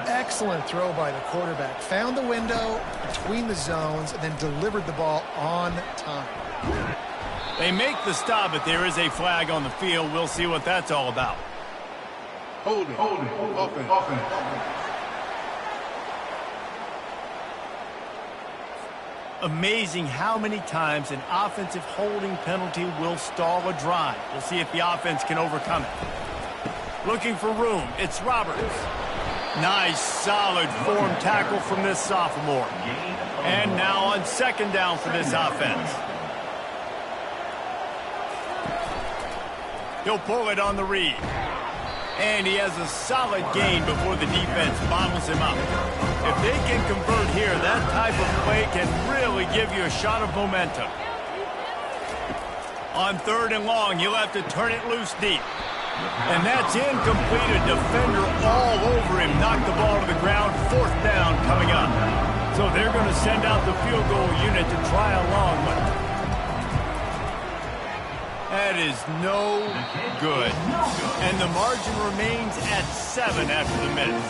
Excellent throw by the quarterback. Found the window between the zones and then delivered the ball on time. They make the stop, but there is a flag on the field. We'll see what that's all about. Hold it. Offense. Amazing how many times an offensive holding penalty will stall a drive. We'll see if the offense can overcome it. Looking for room, it's Roberts. Nice, solid form tackle from this sophomore. And now on 2nd down for this offense. He'll pull it on the read. And he has a solid gain before the defense bottles him up. If they can convert here, that type of play can really give you a shot of momentum. On 3rd and long, you'll have to turn it loose deep. And that's incomplete. A defender all over him. Knocked the ball to the ground. 4th down coming up. So they're going to send out the field goal unit to try a long one. That is no good. And the margin remains at 7 after the minute.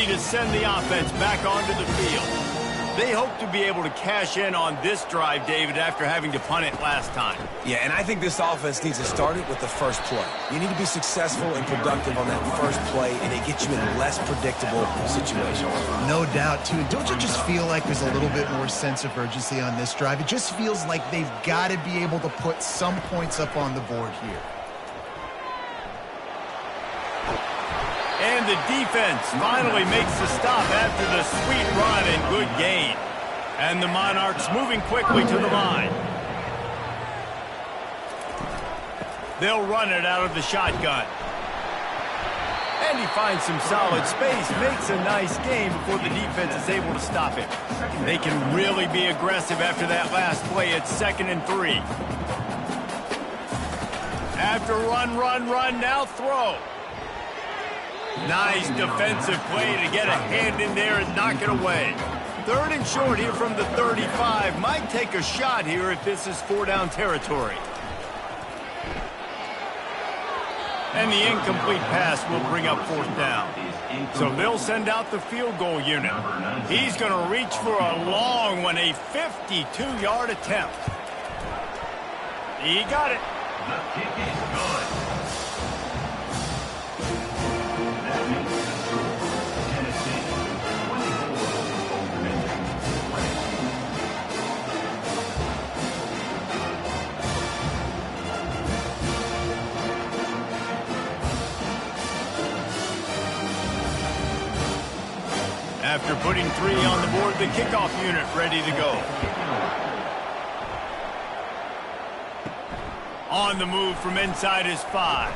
ready to send the offense back onto the field. They hope to be able to cash in on this drive, David, after having to punt it last time. Yeah, and I think this offense needs to start it with the first play. You need to be successful and productive on that first play, and it gets you in less predictable situations. No doubt, too. Don't you just feel like there's a little bit more sense of urgency on this drive? It just feels like they've got to be able to put some points up on the board here. And the defense finally makes the stop after the sweet run and good gain. And the Monarchs moving quickly to the line. They'll run it out of the shotgun. And he finds some solid space, makes a nice gain before the defense is able to stop him. They can really be aggressive after that last play. It's 2nd and 3. After run, now throw. Nice defensive play to get a hand in there and knock it away. 3rd and short here from the 35. Might take a shot here if this is 4-down territory. And the incomplete pass will bring up 4th down. So they'll send out the field goal unit. He's going to reach for a long one, a 52-yard attempt. He got it. The kick is good. That makes the score Tennessee 24. After putting 3 on the board, the kickoff unit ready to go. On the move from inside his 5.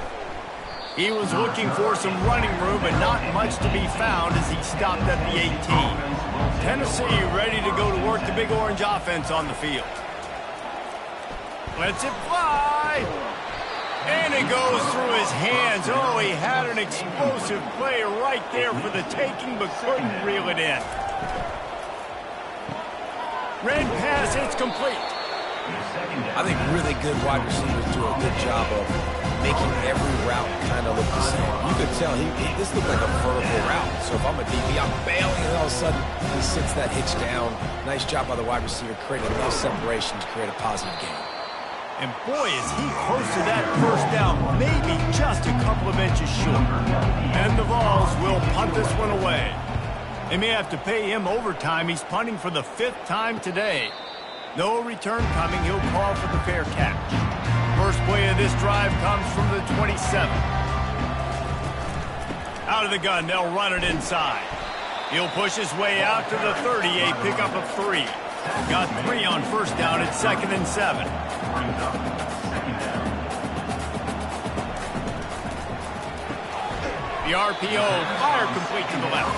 He was looking for some running room, but not much to be found as he stopped at the 18. Tennessee ready to go to work the Big Orange offense on the field. Lets it fly. And it goes through his hands. Oh, he had an explosive play right there for the taking, but couldn't reel it in. Red pass, it's complete. I think really good wide receivers do a good job of making every route kind of look the same. You could tell this looked like a vertical route. So if I'm a DB, I'm bailing, and all of a sudden he sits that hitch down. Nice job by the wide receiver, creating enough separation to create a positive gain. And boy, is he close to that first down, maybe just a couple of inches short. And the Vols will punt this one away. They may have to pay him overtime. He's punting for the 5th time today. No return coming. He'll call for the fair catch. First play of this drive comes from the 27. Out of the gun, they'll run it inside. He'll push his way out to the 30, a pickup of 3. Got 3 on first down at 2nd and 7. The RPO, fire complete to the left.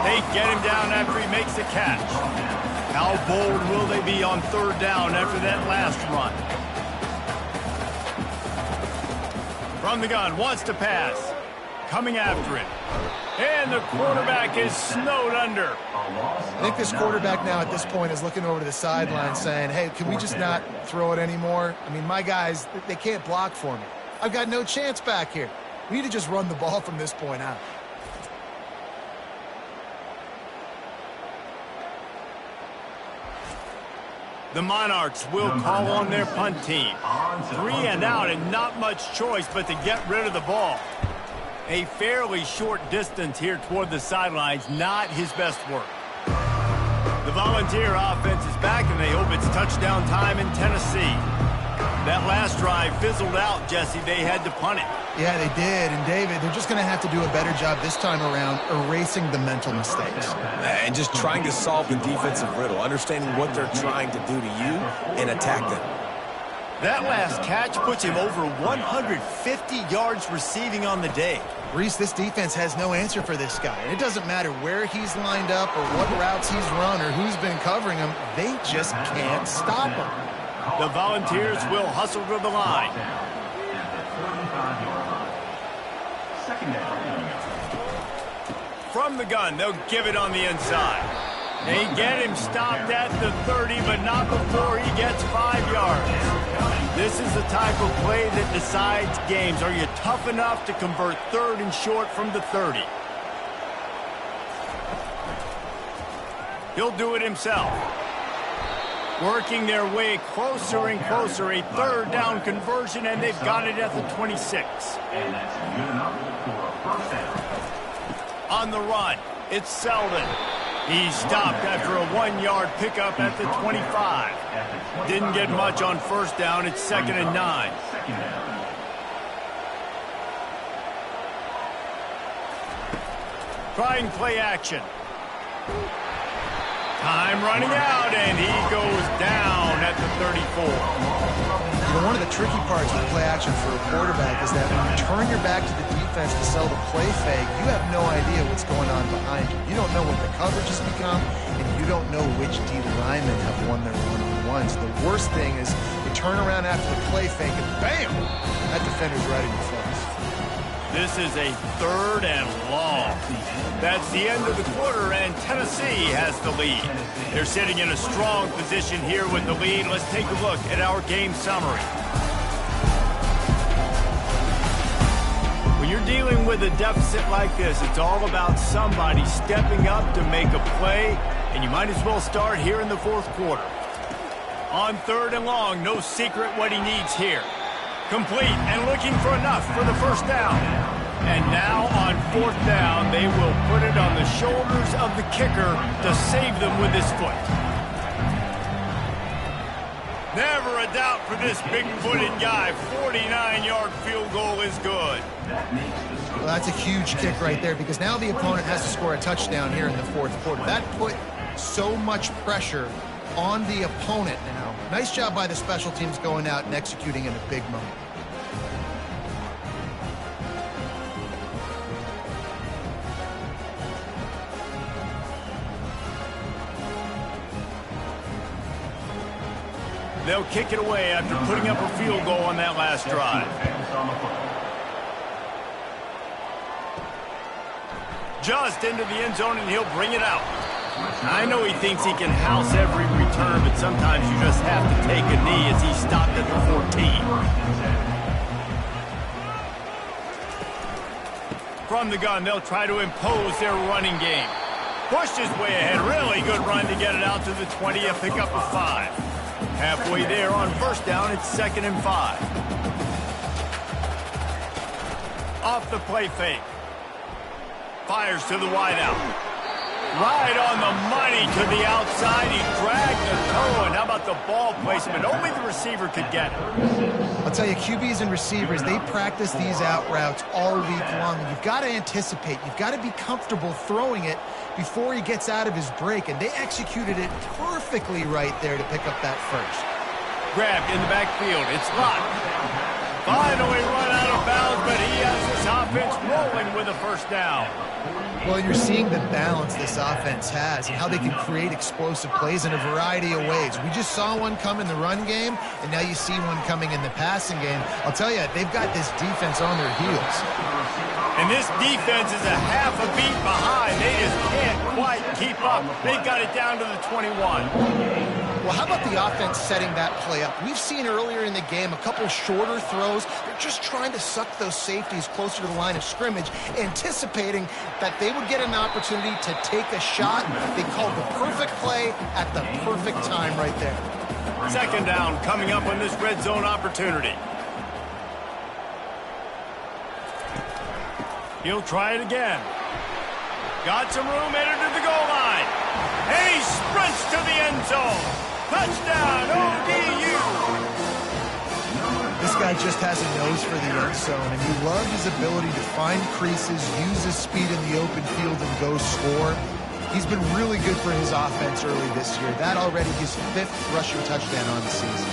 They get him down after he makes the catch. How bold will they be on 3rd down after that last run? From the gun, wants to pass. Coming after it. And the quarterback is snowed under. I think this quarterback now at this point is looking over to the sideline saying, hey, can we just not throw it anymore? I mean, my guys, they can't block for me. I've got no chance back here. We need to just run the ball from this point out. The Monarchs will call on their punt team. 3 and out and not much choice but to get rid of the ball. A fairly short distance here toward the sidelines, not his best work. The Volunteer offense is back, and they hope it's touchdown time in Tennessee. That last drive fizzled out, Jesse. They had to punt it. Yeah, they did. And, David, they're just going to have to do a better job this time around erasing the mental mistakes. And just trying to solve the defensive riddle, understanding what they're trying to do to you and attack them. That last catch puts him over 150 yards receiving on the day. Reese, this defense has no answer for this guy. And it doesn't matter where he's lined up or what routes he's run or who's been covering him. They just can't stop him. The Volunteers will hustle to the line. From the gun, they'll give it on the inside. They get him stopped at the 30, but not before he gets 5 yards. This is the type of play that decides games. Are you tough enough to convert 3rd and short from the 30? He'll do it himself. Working their way closer and closer. A third down conversion, and they've got it at the 26. And that's good enough for a first down. On the run, it's Selden. He stopped after a 1-yard pickup at the 25. Didn't get much on first down. It's 2nd and 9. Trying play action. Time running out, and he goes down at the 34. One of the tricky parts with play action for a quarterback is that when you turn your back to the defense to sell the play fake, you have no idea what's going on behind you. You don't know what the coverage has become, and you don't know which D linemen have won their one-on-ones. The worst thing is you turn around after the play fake, and bam! That defender's right in your face. This is a 3rd and long. That's the end of the quarter, and Tennessee has the lead. They're sitting in a strong position here with the lead. Let's take a look at our game summary. When you're dealing with a deficit like this, it's all about somebody stepping up to make a play, and you might as well start here in the 4th quarter. On 3rd and long, no secret what he needs here. Complete and looking for enough for the first down. And now on 4th down, they will put it on the shoulders of the kicker to save them with his foot. Never a doubt for this big-footed guy. 49-yard field goal is good. Well, that's a huge kick right there because now the opponent has to score a touchdown here in the 4th quarter. That put so much pressure on the opponent now. Nice job by the special teams going out and executing in a big moment. They'll kick it away after putting up a field goal on that last drive. Just into the end zone, and he'll bring it out. I know he thinks he can house every return, but sometimes you just have to take a knee as he stopped at the 14. From the gun, they'll try to impose their running game. Pushed his way ahead. Really good run to get it out to the 20 and pick up a 5. Halfway there on first down, it's 2nd and 5. Off the play fake. Fires to the wideout. Right on the money to the outside. He dragged the toe, and how about the ball placement? Only the receiver could get it. I'll tell you, QBs and receivers, they practice these out routes all week long. And you've got to anticipate. You've got to be comfortable throwing it before he gets out of his break, and they executed it perfectly right there to pick up that first. Grabbed in the backfield. It's locked. Finally run out of bounds, but he has this offense rolling with a first down. Well, you're seeing the balance this offense has and how they can create explosive plays in a variety of ways. We just saw one come in the run game, and now you see one coming in the passing game. I'll tell you, they've got this defense on their heels. And this defense is a half a beat behind. They just can't quite keep up. They've got it down to the 21. Well, how about the offense setting that play up? We've seen earlier in the game a couple shorter throws. They're just trying to suck those safeties closer to the line of scrimmage, anticipating that they would get an opportunity to take a shot. They called the perfect play at the perfect time right there. 2nd down coming up on this red zone opportunity. He'll try it again. Got some room, headed to the goal line. And he sprints to the end zone. Touchdown, ODU! This guy just has a nose for the end zone, and you love his ability to find creases, use his speed in the open field, and go score. He's been really good for his offense early this year. That already his 5th rushing touchdown on the season.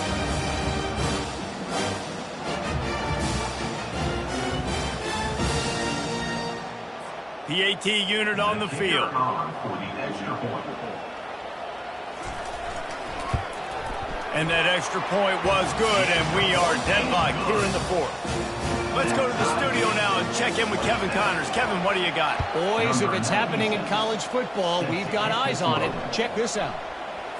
PAT unit on the field. And that extra point was good, and we are deadlocked here in the 4th. Let's go to the studio now and check in with Kevin Connors. Kevin, what do you got? Boys, if it's happening in college football, we've got eyes on it. Check this out.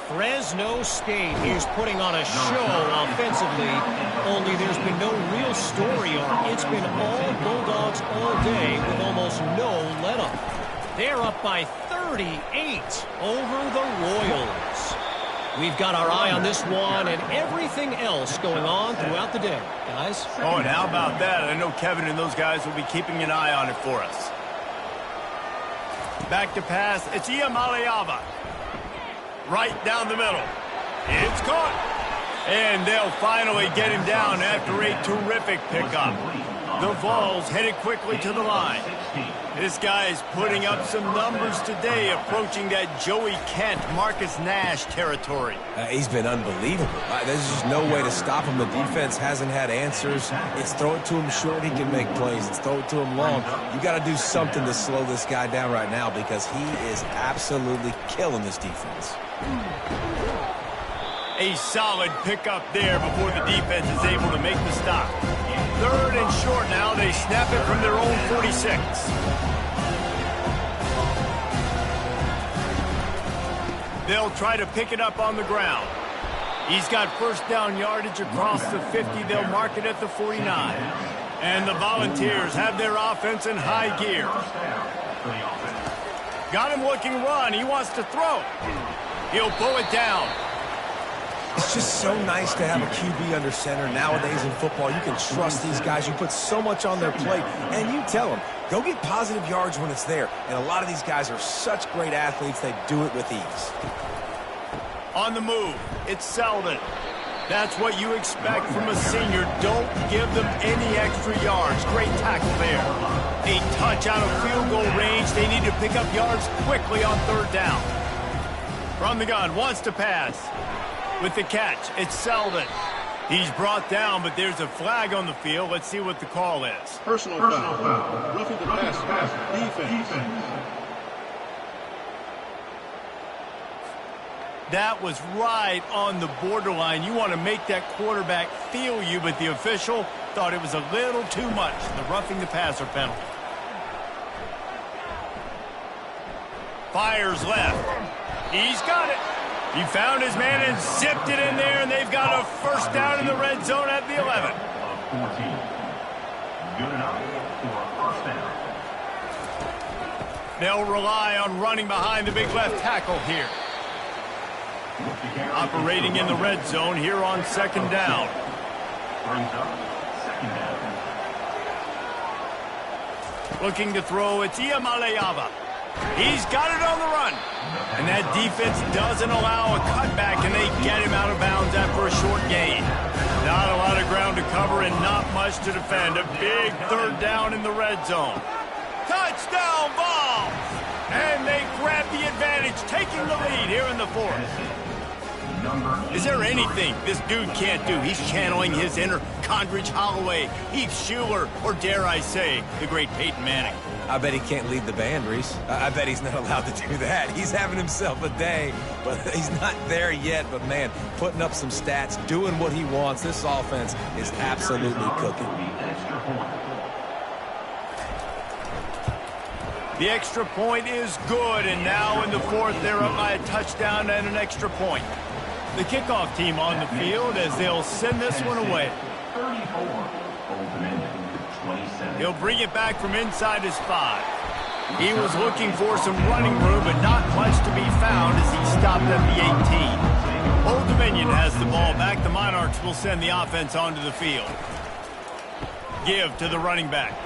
Fresno State is putting on a show offensively, only there's been no real story arc. It's been all Bulldogs all day with almost no let-up. They're up by 30. 38 over the Royals. We've got our eye on this one and everything else going on throughout the day. Guys? Oh, and how about that? I know Kevin and those guys will be keeping an eye on it for us. Back to pass. It's Iamaleava. Right down the middle. It's caught. And they'll finally get him down after a terrific pickup. The Vols headed quickly to the line. This guy is putting up some numbers today, approaching that Joey Kent, Marcus Nash territory. He's been unbelievable. There's just no way to stop him. The defense hasn't had answers. It's throw it to him short, he can make plays. It's throw it to him long. You got to do something to slow this guy down right now because he is absolutely killing this defense. A solid pickup there before the defense is able to make the stop. 3rd and short now. They snap it from their own 46. They'll try to pick it up on the ground. He's got first down yardage across the 50. They'll mark it at the 49. And the Volunteers have their offense in high gear. Got him looking run. He wants to throw. He'll pull it down. It's just so nice to have a QB under center. Nowadays in football, you can trust these guys. You put so much on their plate, and you tell them, go get positive yards when it's there. And a lot of these guys are such great athletes, they do it with ease. On the move, it's Selden. That's what you expect from a senior. Don't give them any extra yards. Great tackle there. A touch out of field goal range. They need to pick up yards quickly on 3rd down. From the gun, wants to pass. With the catch, it's Selden. He's brought down, but there's a flag on the field. Let's see what the call is. Personal foul. Roughing the passer. Defense. That was right on the borderline. You want to make that quarterback feel you, but the official thought it was a little too much. The roughing the passer penalty. Fires left. He's got it. He found his man and zipped it in there, and they've got a first down in the red zone at the 11. 14. Good enough for a first down. They'll rely on running behind the big left tackle here. Operating in the red zone here on 2nd down. Brings up 2nd down. Looking to throw, it's Iamaleava. He's got it on the run. And that defense doesn't allow a cutback, and they get him out of bounds after a short gain. Not a lot of ground to cover and not much to defend. A big 3rd down in the red zone. Touchdown, Vols! And they grab the advantage, taking the lead here in the 4th. Is there anything this dude can't do? He's channeling his inner Condridge Holloway, Heath Schuler, or dare I say, the great Peyton Manning. I bet he can't lead the band, Reese. I bet he's not allowed to do that. He's having himself a day, but he's not there yet. But, man, putting up some stats, doing what he wants. This offense is absolutely cooking. The extra point is good, and now in the 4th, they're up by a touchdown and an extra point. The kickoff team on the field as they'll send this one away. 34. He'll bring it back from inside his 5. He was looking for some running room, but not much to be found as he stopped at the 18. Old Dominion has the ball back. The Monarchs will send the offense onto the field. Give to the running back.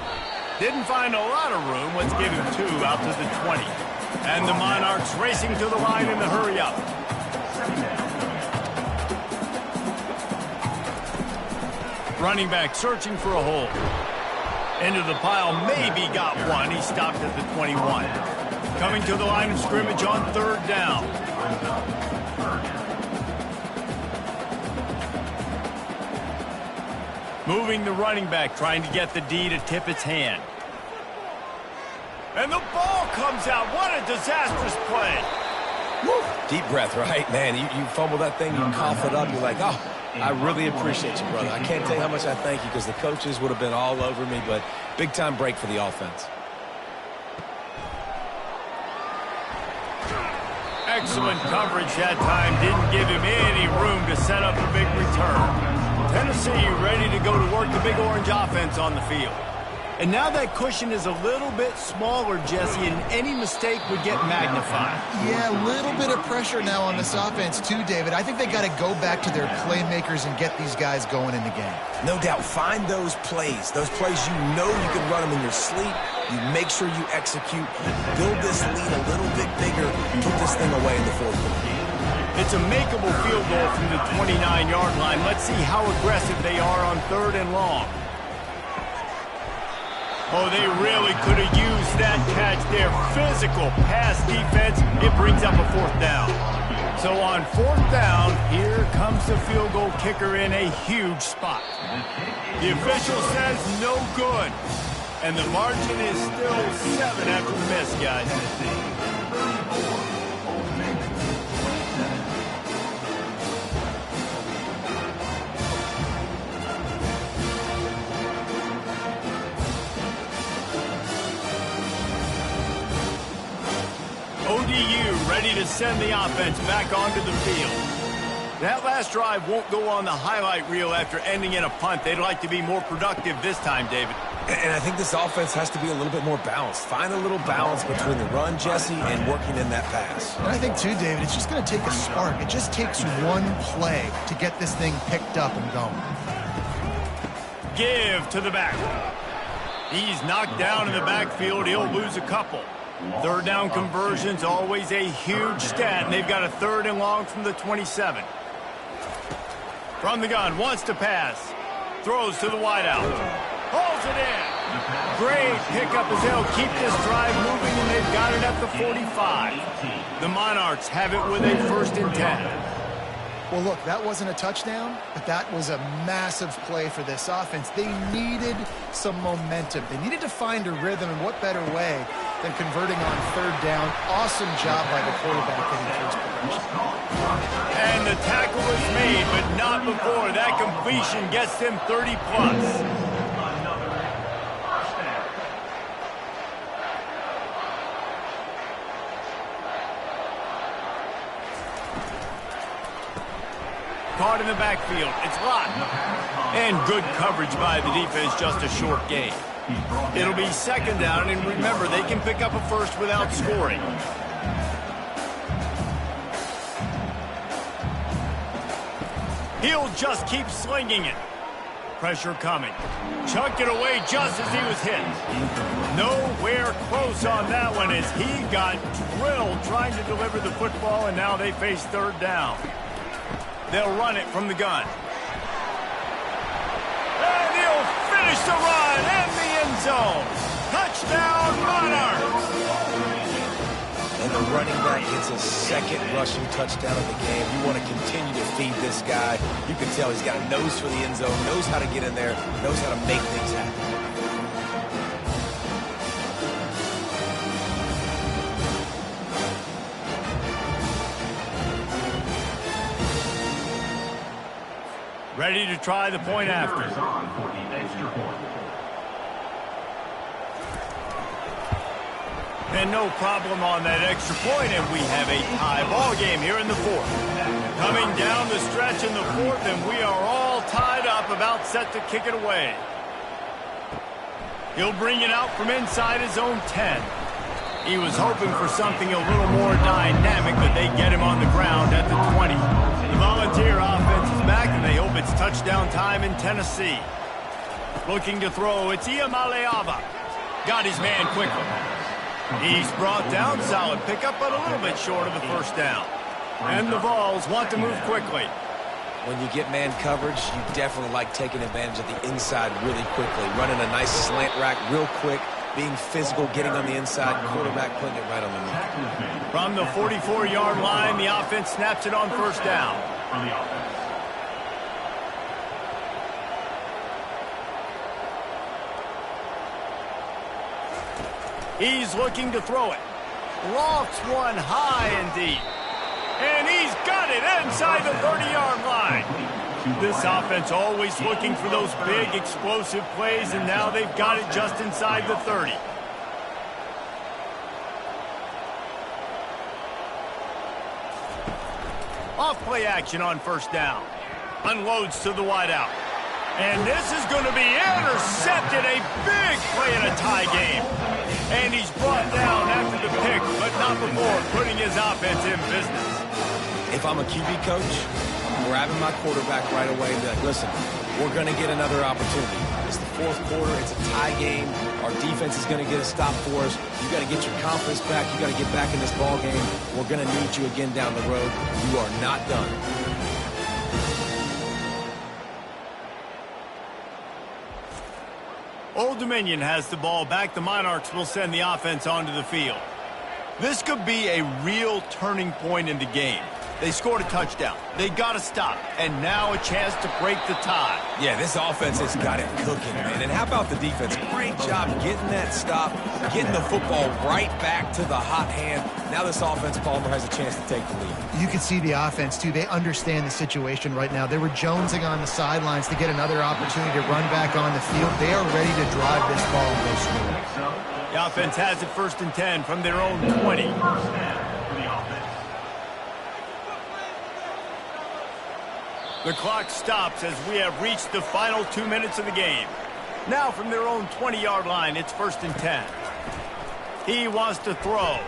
Didn't find a lot of room. Let's give him 2 out to the 20. And the Monarchs racing to the line in the hurry up. Running back searching for a hole. Into the pile, maybe got one. He stopped at the 21. Coming to the line of scrimmage on 3rd down. Moving the running back, trying to get the D to tip its hand. And the ball comes out. What a disastrous play. Woo. Deep breath, right? Man, you fumble that thing, you cough it up, you're like, oh, I really appreciate you, brother. I can't tell you how much I thank you because the coaches would have been all over me, but big-time break for the offense. Excellent coverage that time. Didn't give him any room to set up a big return. Tennessee ready to go to work the Big Orange offense on the field. And now that cushion is a little bit smaller, Jesse, and any mistake would get magnified. Yeah, a little bit of pressure now on this offense too, David. I think they got to go back to their playmakers and get these guys going in the game. No doubt. Find those plays you know you can run them in your sleep. You make sure you execute. Build this lead a little bit bigger. Keep this thing away in the fourth quarter. It's a makeable field goal from the 29-yard line. Let's see how aggressive they are on 3rd and long. Oh, they really could have used that catch there. Physical pass defense. It brings up a 4th down. So on 4th down, here comes the field goal kicker in a huge spot. The official says no good. And the margin is still 7 after the miss, guys. ODU ready to send the offense back onto the field. That last drive won't go on the highlight reel after ending in a punt. They'd like to be more productive this time, David. And I think this offense has to be a little bit more balanced. Find a little balance between the run, Jesse, and working in that pass. And I think, too, David, it's just going to take a spark. It just takes one play to get this thing picked up and going. Give to the back. He's knocked down in the backfield. He'll lose a couple. 3rd down conversion's always a huge stat, and they've got a 3rd and long from the 27. From the gun, wants to pass. Throws to the wideout. Hauls it in. Great pickup as they'll keep this drive moving, and they've got it at the 45. The Monarchs have it with a 1st and 10. Well, look, that wasn't a touchdown, but that was a massive play for this offense. They needed some momentum. They needed to find a rhythm, and what better way than converting on 3rd down. Awesome job by the quarterback getting to his progression. And the tackle is made, but not before that completion gets them 30+. Caught in the backfield. It's locked. And good coverage by the defense, just a short gain. It'll be 2nd down, and remember, they can pick up a 1st without scoring. He'll just keep slinging it. Pressure coming. Chucked it away just as he was hit. Nowhere close on that one as he got drilled trying to deliver the football, and now they face 3rd down. They'll run it from the gun. And he'll finish the run in the end zone. Touchdown, Monarchs! And the running back gets his 2nd rushing touchdown of the game. You want to continue to feed this guy. You can tell he's got a nose for the end zone, knows how to get in there, knows how to make things happen. Ready to try the point after. And no problem on that extra point, and we have a tie ball game here in the 4th. Coming down the stretch in the 4th, and we are all tied up, about set to kick it away. He'll bring it out from inside his own 10. He was hoping for something a little more dynamic, but they get him on the ground at the 20. The Volunteer offense is back, and they hope it's touchdown time in Tennessee. Looking to throw, it's Iamaleava. Got his man quickly. He's brought down, solid pickup, but a little bit short of the 1st down. And the Vols want to move quickly. When you get man coverage, you definitely like taking advantage of the inside really quickly. Running a nice slant rack real quick, being physical, getting on the inside, quarterback putting it right on the money. From the 44-yard line, the offense snaps it on 1st down. He's looking to throw it. Lofts one high and deep. And he's got it inside the 30-yard line. This offense always looking for those big, explosive plays, and now they've got it just inside the 30. Off play action on 1st down. Unloads to the wideout. And this is going to be intercepted. A big play in a tie game. And he's brought down after the pick, but not before putting his offense in business. If I'm a QB coach, I'm grabbing my quarterback right away and be like, listen, we're going to get another opportunity. It's the fourth quarter. It's a tie game. Our defense is going to get a stop for us. You got to get your confidence back. You got to get back in this ball game. We're going to need you again down the road. You are not done. Old Dominion has the ball back. The Monarchs will send the offense onto the field. This could be a real turning point in the game. They scored a touchdown. They got to stop. And now a chance to break the tie. Yeah, this offense has got it cooking, man. And how about the defense? Great job getting that stop, getting the football right back to the hot hand. Now this offense, Palmer, has a chance to take the lead. You can see the offense, too. They understand the situation right now. They were jonesing on the sidelines to get another opportunity to run back on the field. They are ready to drive this ball and go score. The offense has it 1st and 10 from their own 20. The clock stops as we have reached the final 2 minutes of the game. Now from their own 20-yard line, it's 1st and 10. He wants to throw.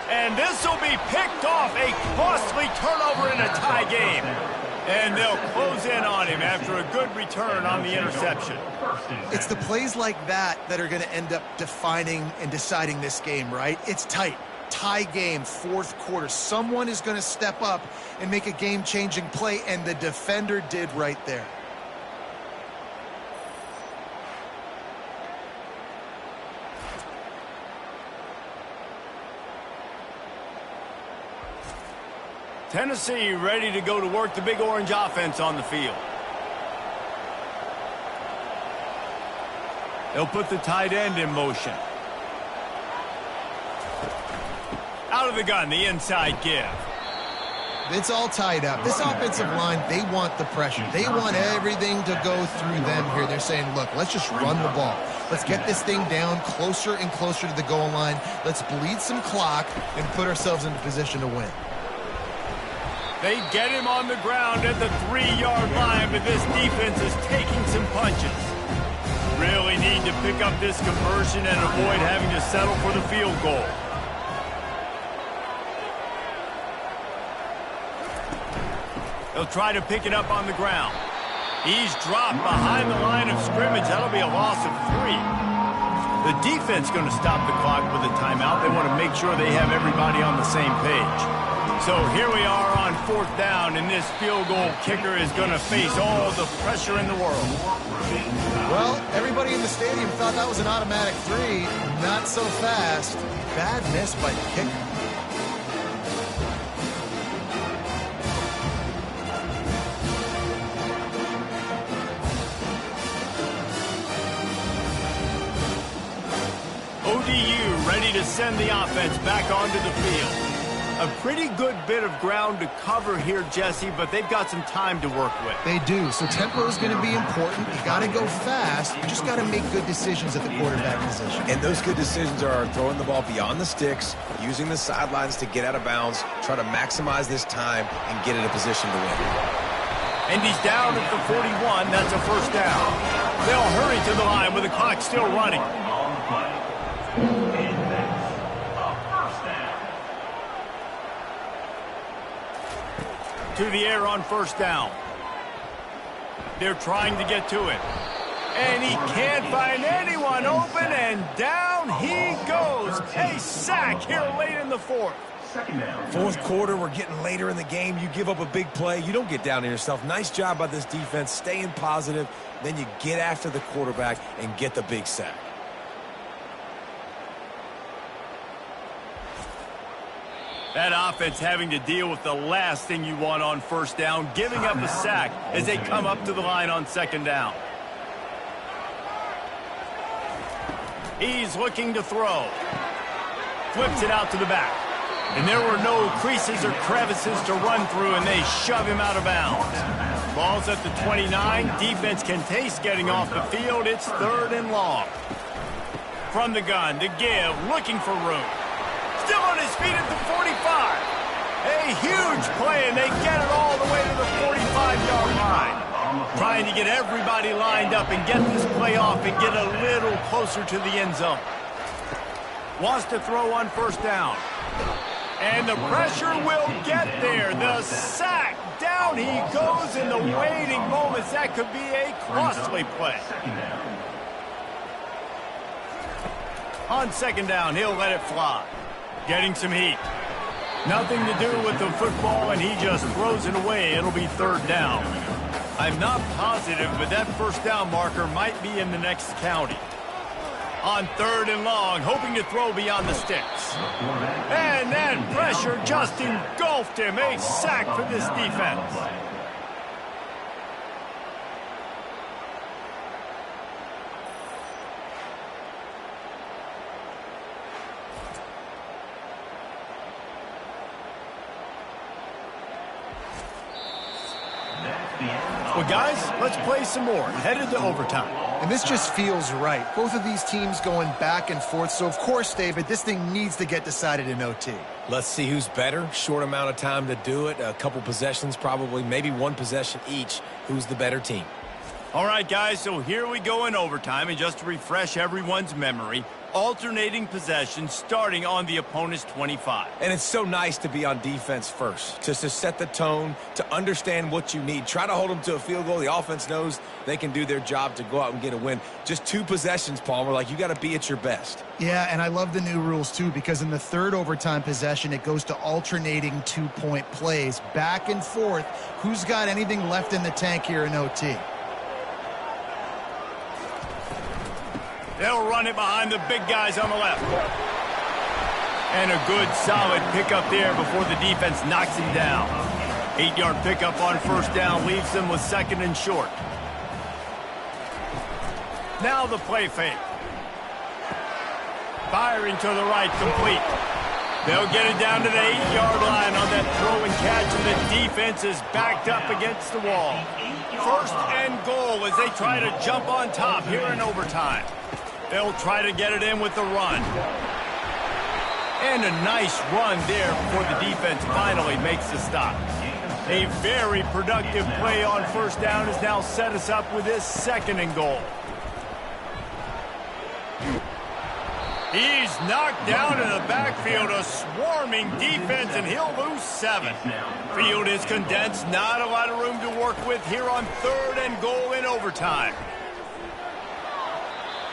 And this will be picked off. A costly turnover in a tie game. And they'll close in on him after a good return on the interception. It's the plays like that that are going to end up defining and deciding this game, right? It's tight. Tie game, fourth quarter. Someone is going to step up and make a game-changing play, and the defender did right there. Tennessee ready to go to work the Big Orange offense on the field. They'll put the tight end in motion. Out of the gun, the inside give. It's all tied up. This offensive line, they want the pressure. They want everything to go through them here. They're saying, look, let's just run the ball. Let's get this thing down closer and closer to the goal line. Let's bleed some clock and put ourselves in a position to win. They get him on the ground at the 3-yard line, but this defense is taking some punches. Really need to pick up this conversion and avoid having to settle for the field goal. They'll try to pick it up on the ground. He's dropped behind the line of scrimmage. That'll be a loss of 3. The defense going to stop the clock with a timeout. They want to make sure they have everybody on the same page. So here we are on 4th down, and this field goal kicker is going to face all the pressure in the world. Well, everybody in the stadium thought that was an automatic 3. Not so fast. Bad miss by the kicker. ODU ready to send the offense back onto the field. A pretty good bit of ground to cover here, Jesse, but they've got some time to work with. They do, so tempo is going to be important. You got to go fast. You just got to make good decisions at the quarterback position. And those good decisions are throwing the ball beyond the sticks, using the sidelines to get out of bounds, try to maximize this time, and get in a position to win. And he's down at the 41. That's a 1st down. They'll hurry to the line with the clock still running. To the air on 1st down. They're trying to get to it. And he can't find anyone open, and down he goes. A sack here late in the 4th. Fourth quarter, we're getting later in the game. You give up a big play. You don't get down on yourself. Nice job by this defense, staying positive. Then you get after the quarterback and get the big sack. That offense having to deal with the last thing you want on 1st down, giving up a sack as they come up to the line on 2nd down. He's looking to throw. Flips it out to the back. And there were no creases or crevices to run through, and they shove him out of bounds. Ball's at the 29. Defense can taste getting off the field. It's 3rd and long. From the gun, to give, looking for room. Still on his feet at the 45. A huge play, and they get it all the way to the 45-yard line. Trying to get everybody lined up and get this play off and get a little closer to the end zone. Wants to throw on first down. And the pressure will get there. The sack. Down he goes in the waiting moments. That could be a costly play. On second down, he'll let it fly. Getting some heat. Nothing to do with the football, and he just throws it away. It'll be third down. I'm not positive, but that first down marker might be in the next county. On third and long, hoping to throw beyond the sticks. And that pressure just engulfed him. A sack for this defense. Well, guys, let's play some more. Headed to overtime. And this just feels right. Both of these teams going back and forth. So, of course, David, this thing needs to get decided in OT. Let's see who's better. Short amount of time to do it. A couple possessions probably. Maybe one possession each. Who's the better team? All right, guys, so here we go in overtime. And just to refresh everyone's memory, alternating possessions starting on the opponent's 25. And it's so nice to be on defense first, just to set the tone, to understand what you need. Try to hold them to a field goal. The offense knows they can do their job to go out and get a win. Just 2 possessions, Palmer, like you got to be at your best. Yeah, and I love the new rules, too, because in the third overtime possession, it goes to alternating 2-point plays, back and forth. Who's got anything left in the tank here in OT? They'll run it behind the big guys on the left. And a good, solid pickup there before the defense knocks him down. 8-yard pickup on first down leaves them with second and short. Now the play fake. Firing to the right, complete. They'll get it down to the 8-yard line on that throw and catch, and the defense is backed up against the wall. First and goal as they try to jump on top here in overtime. They'll try to get it in with the run. And a nice run there before the defense finally makes the stop. A very productive play on first down has now set us up with this second and goal. He's knocked down in the backfield, a swarming defense, and he'll lose 7. Field is condensed, not a lot of room to work with here on third and goal in overtime.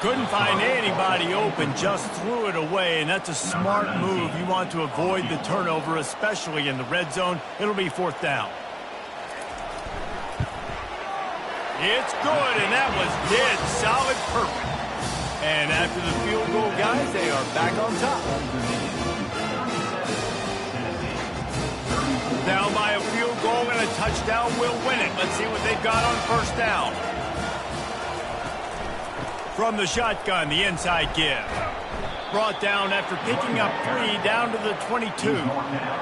Couldn't find anybody open, just threw it away, and that's a smart move. You want to avoid the turnover, especially in the red zone. It'll be fourth down. It's good, and that was dead solid, perfect. And after the field goal, guys, they are back on top. Down by a field goal and a touchdown will win it. Let's see what they've got on first down. From the shotgun, the inside give. Brought down after picking up 3 down to the 22.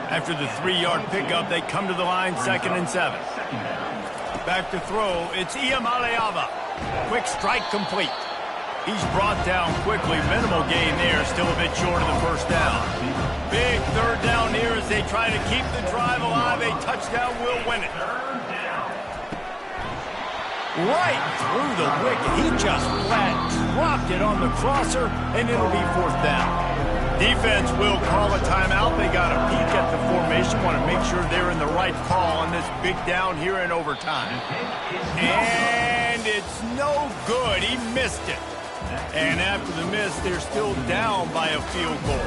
After the 3-yard pickup, they come to the line, second and 7. Back to throw, it's Iamaleava. Quick strike complete. He's brought down quickly. Minimal gain there, still a bit short of the first down. Big third down here as they try to keep the drive alive. A touchdown will win it. Right through the wicket. He just flat dropped it on the crosser, and it'll be fourth down. Defense will call a timeout. They got a peek at the formation. Want to make sure they're in the right call on this big down here in overtime. And it's no good. He missed it. And after the miss, they're still down by a field goal.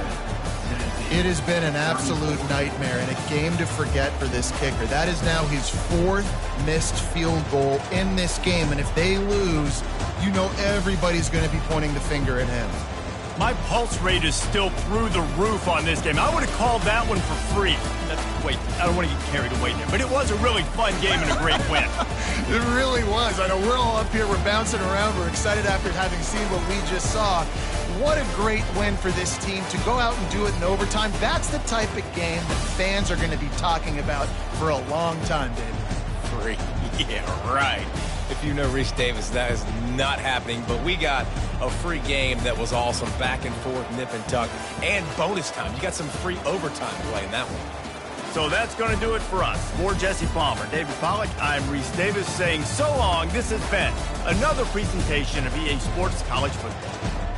It has been an absolute nightmare and a game to forget for this kicker. That is now his 4th missed field goal in this game. And if they lose, you know everybody's going to be pointing the finger at him. My pulse rate is still through the roof on this game. I would have called that one for free. Wait, I don't want to get carried away there. But it was a really fun game and a great win. It really was. I know we're all up here. We're bouncing around. We're excited after having seen what we just saw. What a great win for this team to go out and do it in overtime. That's the type of game that fans are going to be talking about for a long time, David. Free. Yeah, right. If you know Reese Davis, that is not happening. But we got a free game that was awesome. Back and forth, nip and tuck, and bonus time. You got some free overtime play in that one. So that's going to do it for us. For Jesse Palmer, David Pollack, I'm Reese Davis saying so long. This has been another presentation of EA Sports College Football.